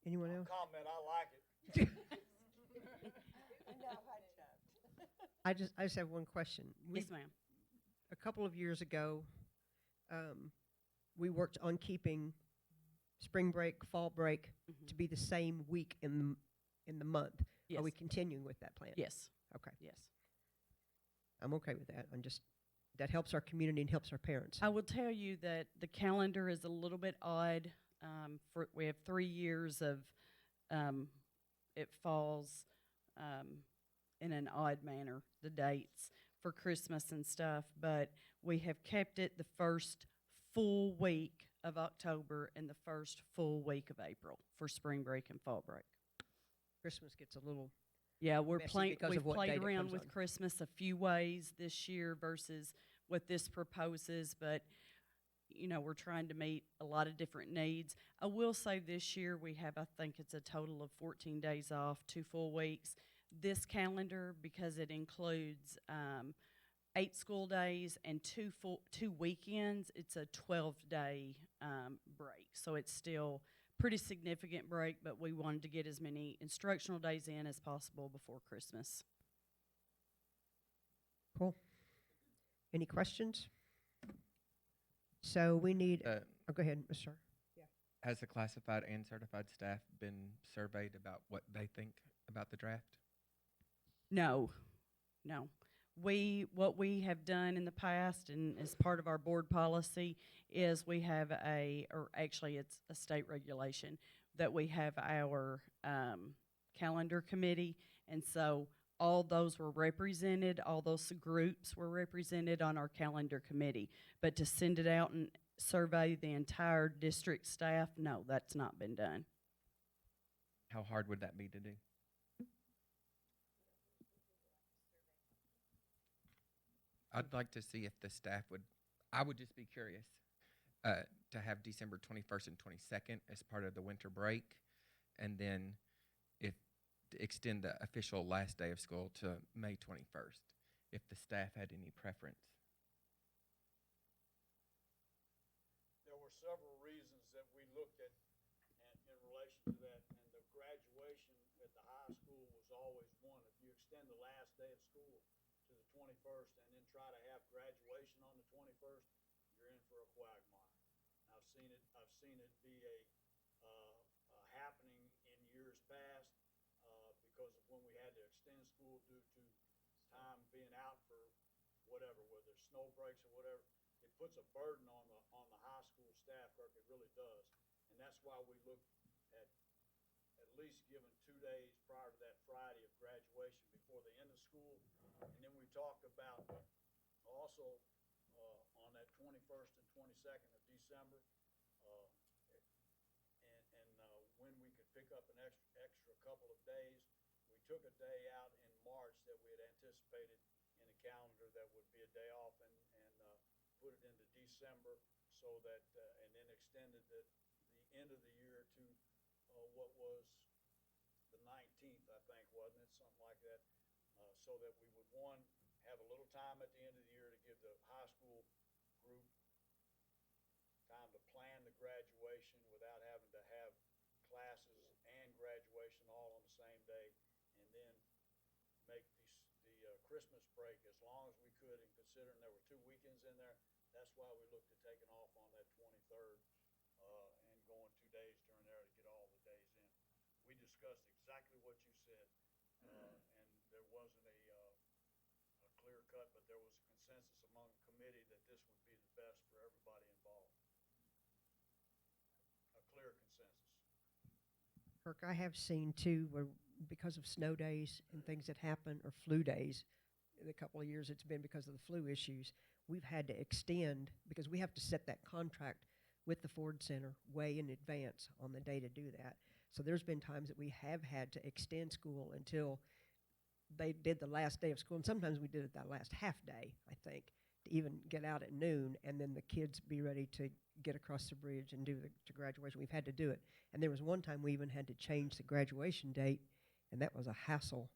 Anyone else? Comment, I like it. I just have one question. Yes, ma'am. A couple of years ago, we worked on keeping spring break, fall break to be the same week in the month. Yes. Are we continuing with that plan? Yes. Okay. Yes. I'm okay with that. That helps our community and helps our parents. I will tell you that the calendar is a little bit odd. We have 3 years of it falls in an odd manner, the dates for Christmas and stuff, but we have kept it the first full week of October and the first full week of April for spring break and fall break. Christmas gets a little we've played around with on. Christmas a few ways this year versus what this proposes, but we're trying to meet a lot of different needs. I will say this year we have, I think it's a total of 14 days off, 2 full weeks. This calendar, because it includes 8 school days and 2 weekends, it's a 12-day break. So it's still pretty significant break, but we wanted to get as many instructional days in as possible before Christmas. Cool. Any questions? So we need, Uh, oh, go ahead, Mr. Has the classified and certified staff been surveyed about what they think about the draft? No, no. What we have done in the past and as part of our board policy is we have or actually it's a state regulation, that we have our calendar committee. And so all those were represented, all those groups were represented on our calendar committee. But to send it out and survey the entire district staff, no, that's not been done. How hard would that be to do? I'd like to see if the staff would, I would just be curious, to have December 21st and 22nd as part of the winter break, and then if to extend the official last day of school to May 21st, if the staff had any preference. There were several reasons that we looked at in relation to that, and the graduation at the high school was always one. If you extend the last day of school to the 21st and then try to have graduation on the 21st, you're in for a quagmire. I've seen it be a happening in years past because of when we had to extend school due to time being out for whatever, whether it's snow breaks or whatever. It puts a burden on the high school staff, Kirk. It really does, and that's why we look at least giving 2 days prior to that Friday of graduation before the end of school, and then we talked about also on that 21st and 22nd of December, when we could pick up an extra couple of days. We took a day out in March that we had anticipated in the calendar that would be a day off, and put it into December so that and then extended the end of the year to what was the 19th, I think, wasn't it? Something like that. So that we would, one, have a little time at the end of the year to give the high school group time to plan the graduation without having to have classes and graduation all on the same day, and then make the Christmas break as long as we could, and considering there were 2 weekends in there, that's why we looked at taking off on that 23rd and going 2 days during there to get all the days in. We discussed exactly what you said, and there wasn't a clear cut, but there was a consensus among the committee that this would be the best for everybody involved. A clear consensus. Kirk, I have seen too, where because of snow days and things that happen, or flu days, in a couple of years it's been because of the flu issues, we've had to extend because we have to set that contract with the Ford Center way in advance on the day to do that. So there's been times that we have had to extend school until they did the last day of school, and sometimes we did it that last half day, I think, to even get out at noon, and then the kids be ready to get across the bridge and do the graduation. We've had to do it. And there was one time we even had to change the graduation date, and that was a hassle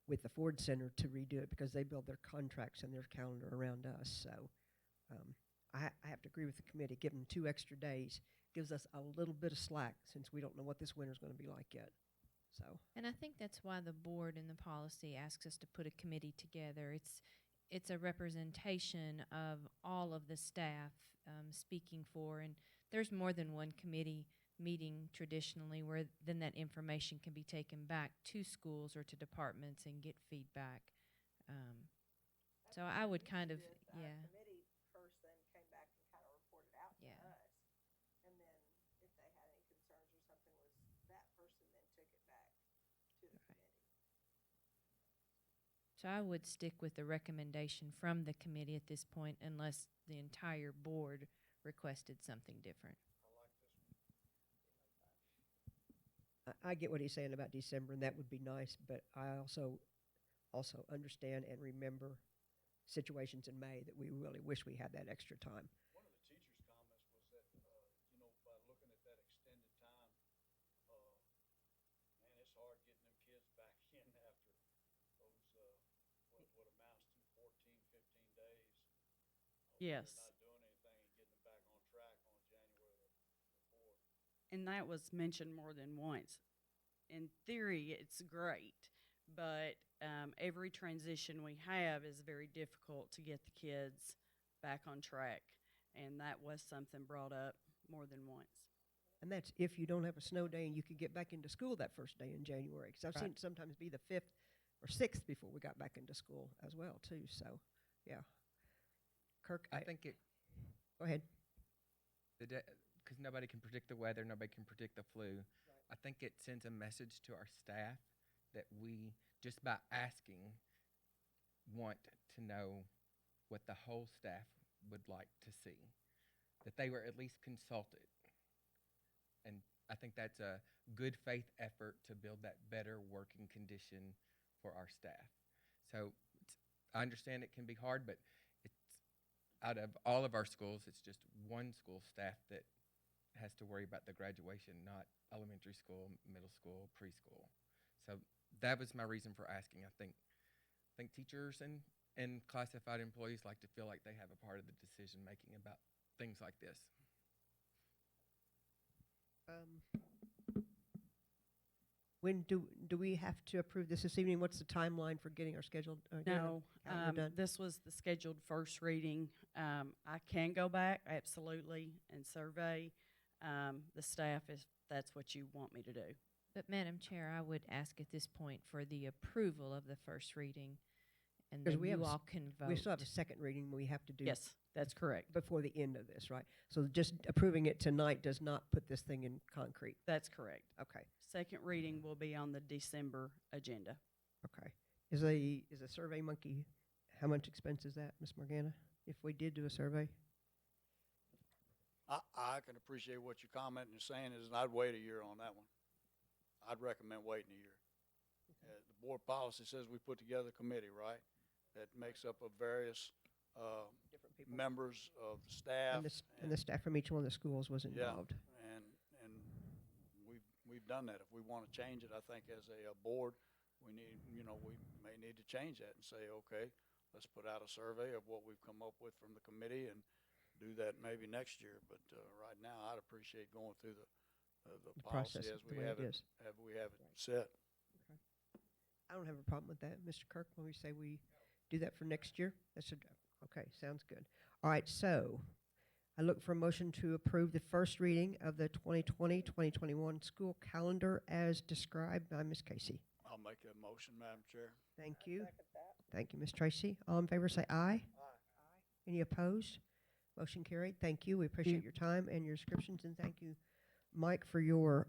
with the Ford Center to redo it because they build their contracts and their calendar around us. So I have to agree with the committee. Give them 2 extra days gives us a little bit of slack since we don't know what this winter's going to be like yet. So. And I think that's why the board and the policy asks us to put a committee together. It's a representation of all of the staff speaking for, and there's more than one committee meeting traditionally where then that information can be taken back to schools or to departments and get feedback. So I would kind of, yeah. Committee person came back and kind of reported out to us, and then if they had any concerns or something, was that person then took it back to the committee. So I would stick with the recommendation from the committee at this point unless the entire board requested something different. I get what he's saying about December, and that would be nice, but I also understand and remember situations in May that we really wish we had that extra time. One of the teachers' comments was that, by looking at that extended time, man, it's hard getting them kids back in after those, what amounts to 14, 15 days. Yes. Not doing anything and getting them back on track on January the 4th. And that was mentioned more than once. In theory, it's great, but every transition we have is very difficult to get the kids back on track. and that was something brought up more than once. And that's if you don't have a snow day and you could get back into school that first day in January. Because I've Right. seen it sometimes be the 5th or 6th before we got back into school as well, too. So, yeah. Kirk, I think it, go ahead. because nobody can predict the weather, nobody can predict the flu. I think it sends a message to our staff that we, just by asking, want to know what the whole staff would like to see, that they were at least consulted. And I think that's a good faith effort to build that better working condition for our staff. So I understand it can be hard, but it's out of all of our schools, it's just one school staff that has to worry about the graduation, not elementary school, middle school, preschool. So that was my reason for asking. I think teachers and classified employees like to feel like they have a part of the decision making about things like this. When do we have to approve this evening? What's the timeline for getting our scheduled No, calendar done? this was the scheduled first reading. I can go back, absolutely, and survey the staff if that's what you want me to do. But Madam Chair, I would ask at this point for the approval of the first reading, and 'Cause then we have you a s- all can vote. We still have a second reading we have to do. Yes, that's correct. Before the end of this, right? So just approving it tonight does not put this thing in concrete. That's correct. Okay. Second reading will be on the December agenda. Okay. Is a Survey Monkey, how much expense is that, Ms. Morgana, if we did do a survey? I can appreciate what you're commenting and saying is I'd wait a year on that one. I'd recommend waiting a year. The board policy says we put together a committee, right? That makes up of various Different people. members of the staff. And the staff from each one of the schools was involved. And we've done that. If we want to change it, I think as a board, we need, we may need to change that and say, okay, let's put out a survey of what we've come up with from the committee and do that maybe next year. But right now, I'd appreciate going through the policy process as the we way have it it, is. set. I don't have a problem with that. Mr. Kirk, when we say we do that for next year, that should, okay, sounds good. All right, so I look for a motion to approve the first reading of the 2020-2021 school calendar as described by Ms. Casey. I'll make that motion, Madam Chair. Thank you. Thank you, Ms. Tracy. All in favor say aye. Aye. Any opposed? Motion carried. Thank you. We appreciate your time and your descriptions, and thank you, Mike, for your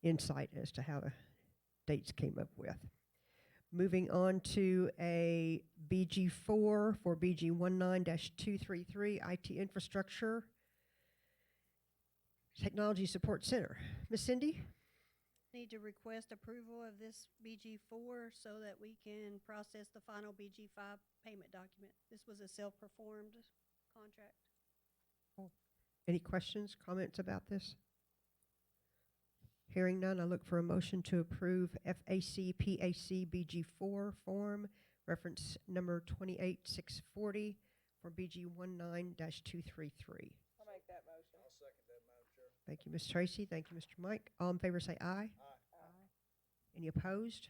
insight as to how the dates came up with. Moving on to a BG4 for BG 19-233, IT Infrastructure Technology Support Center. Ms. Cindy? Need to request approval of this BG4 so that we can process the final BG5 payment document. This was a self-performed contract. Any questions, comments about this? Hearing none, I look for a motion to approve FAC PAC BG4 form, reference number 28640 for BG 19-233. I'll make that motion. I'll second that, Madam Chair. Thank you, Ms. Tracy. Thank you, Mr. Mike. All in favor say aye. Any opposed?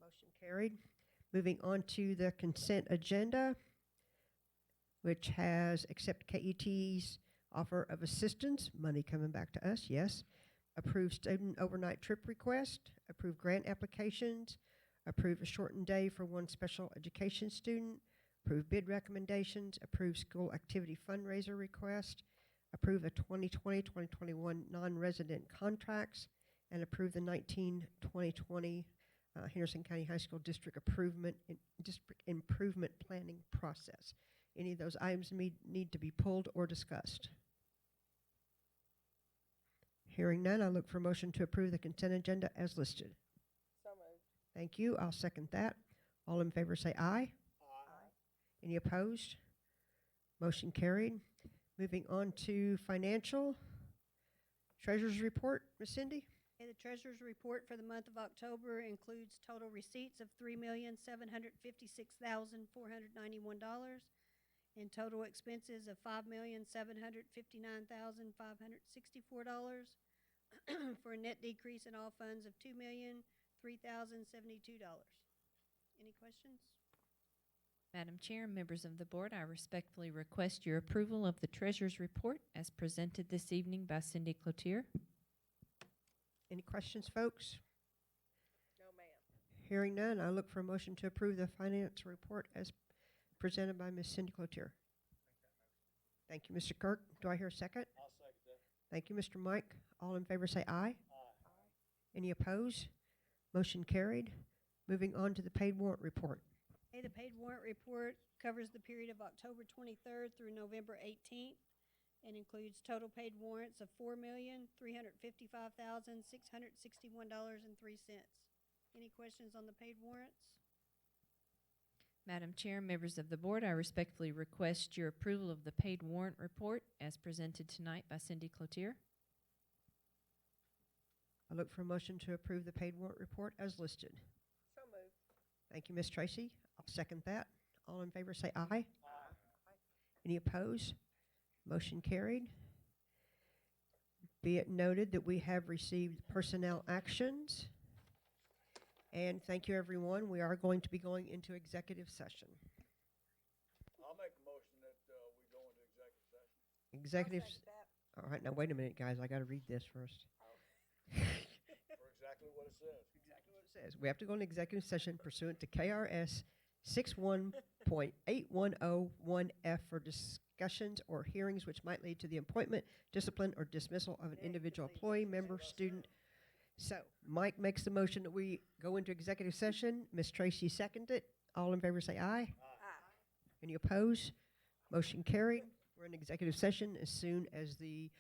Motion carried. Moving on to the consent agenda, which has accept KET's offer of assistance, money coming back to us, yes. Approve student overnight trip request, approve grant applications, approve a shortened day for one special education student, approve bid recommendations, approve school activity fundraiser request, approve a 2020-2021 non-resident contracts, and approve the 2020 Henderson County High School district improvement planning process. Any of those items need to be pulled or discussed? Hearing none, I look for a motion to approve the consent agenda as listed. So moved. Thank you. I'll second that. All in favor say aye. Any opposed? Motion carried. Moving on to financial. Treasurer's report, Ms. Cindy? Okay, the treasurer's report for the month of October includes total receipts of $3,756,491 and total expenses of $5,759,564 for a net decrease in all funds of $2,003,072. Any questions? Madam Chair and members of the board, I respectfully request your approval of the treasurer's report as presented this evening by Cindy Cloutier. Any questions, folks? No, ma'am. Hearing none, I look for a motion to approve the finance report as presented by Ms. Cindy Cloutier. Thank you, Mr. Kirk. Do I hear a second? I'll second that. Thank you, Mr. Mike. All in favor say aye. Any opposed? Motion carried. Moving on to the paid warrant report. Okay, the paid warrant report covers the period of October 23rd through November 18th and includes total paid warrants of $4,355,661.03. Any questions on the paid warrants? Madam Chair, members of the board, I respectfully request your approval of the paid warrant report as presented tonight by Cindy Cloutier. I look for a motion to approve the paid warrant report as listed. So moved. Thank you, Ms. Tracy. I'll second that. All in favor say aye. Any opposed? Motion carried. Be it noted that we have received personnel actions. And thank you, everyone. We are going to be going into executive session. I'll make a motion that we go into executive session. Executive. I'll second that. All right, now wait a minute, guys. I got to read this first. For exactly what it says. Exactly what it says. We have to go into executive session pursuant to KRS 61.8101F for discussions or hearings which might lead to the appointment, discipline, or dismissal of an individual employee, member, student. So Mike makes the motion that we go into executive session. Ms. Tracy seconded it. All in favor say aye. Any opposed? Motion carried. We're in executive session. As soon as the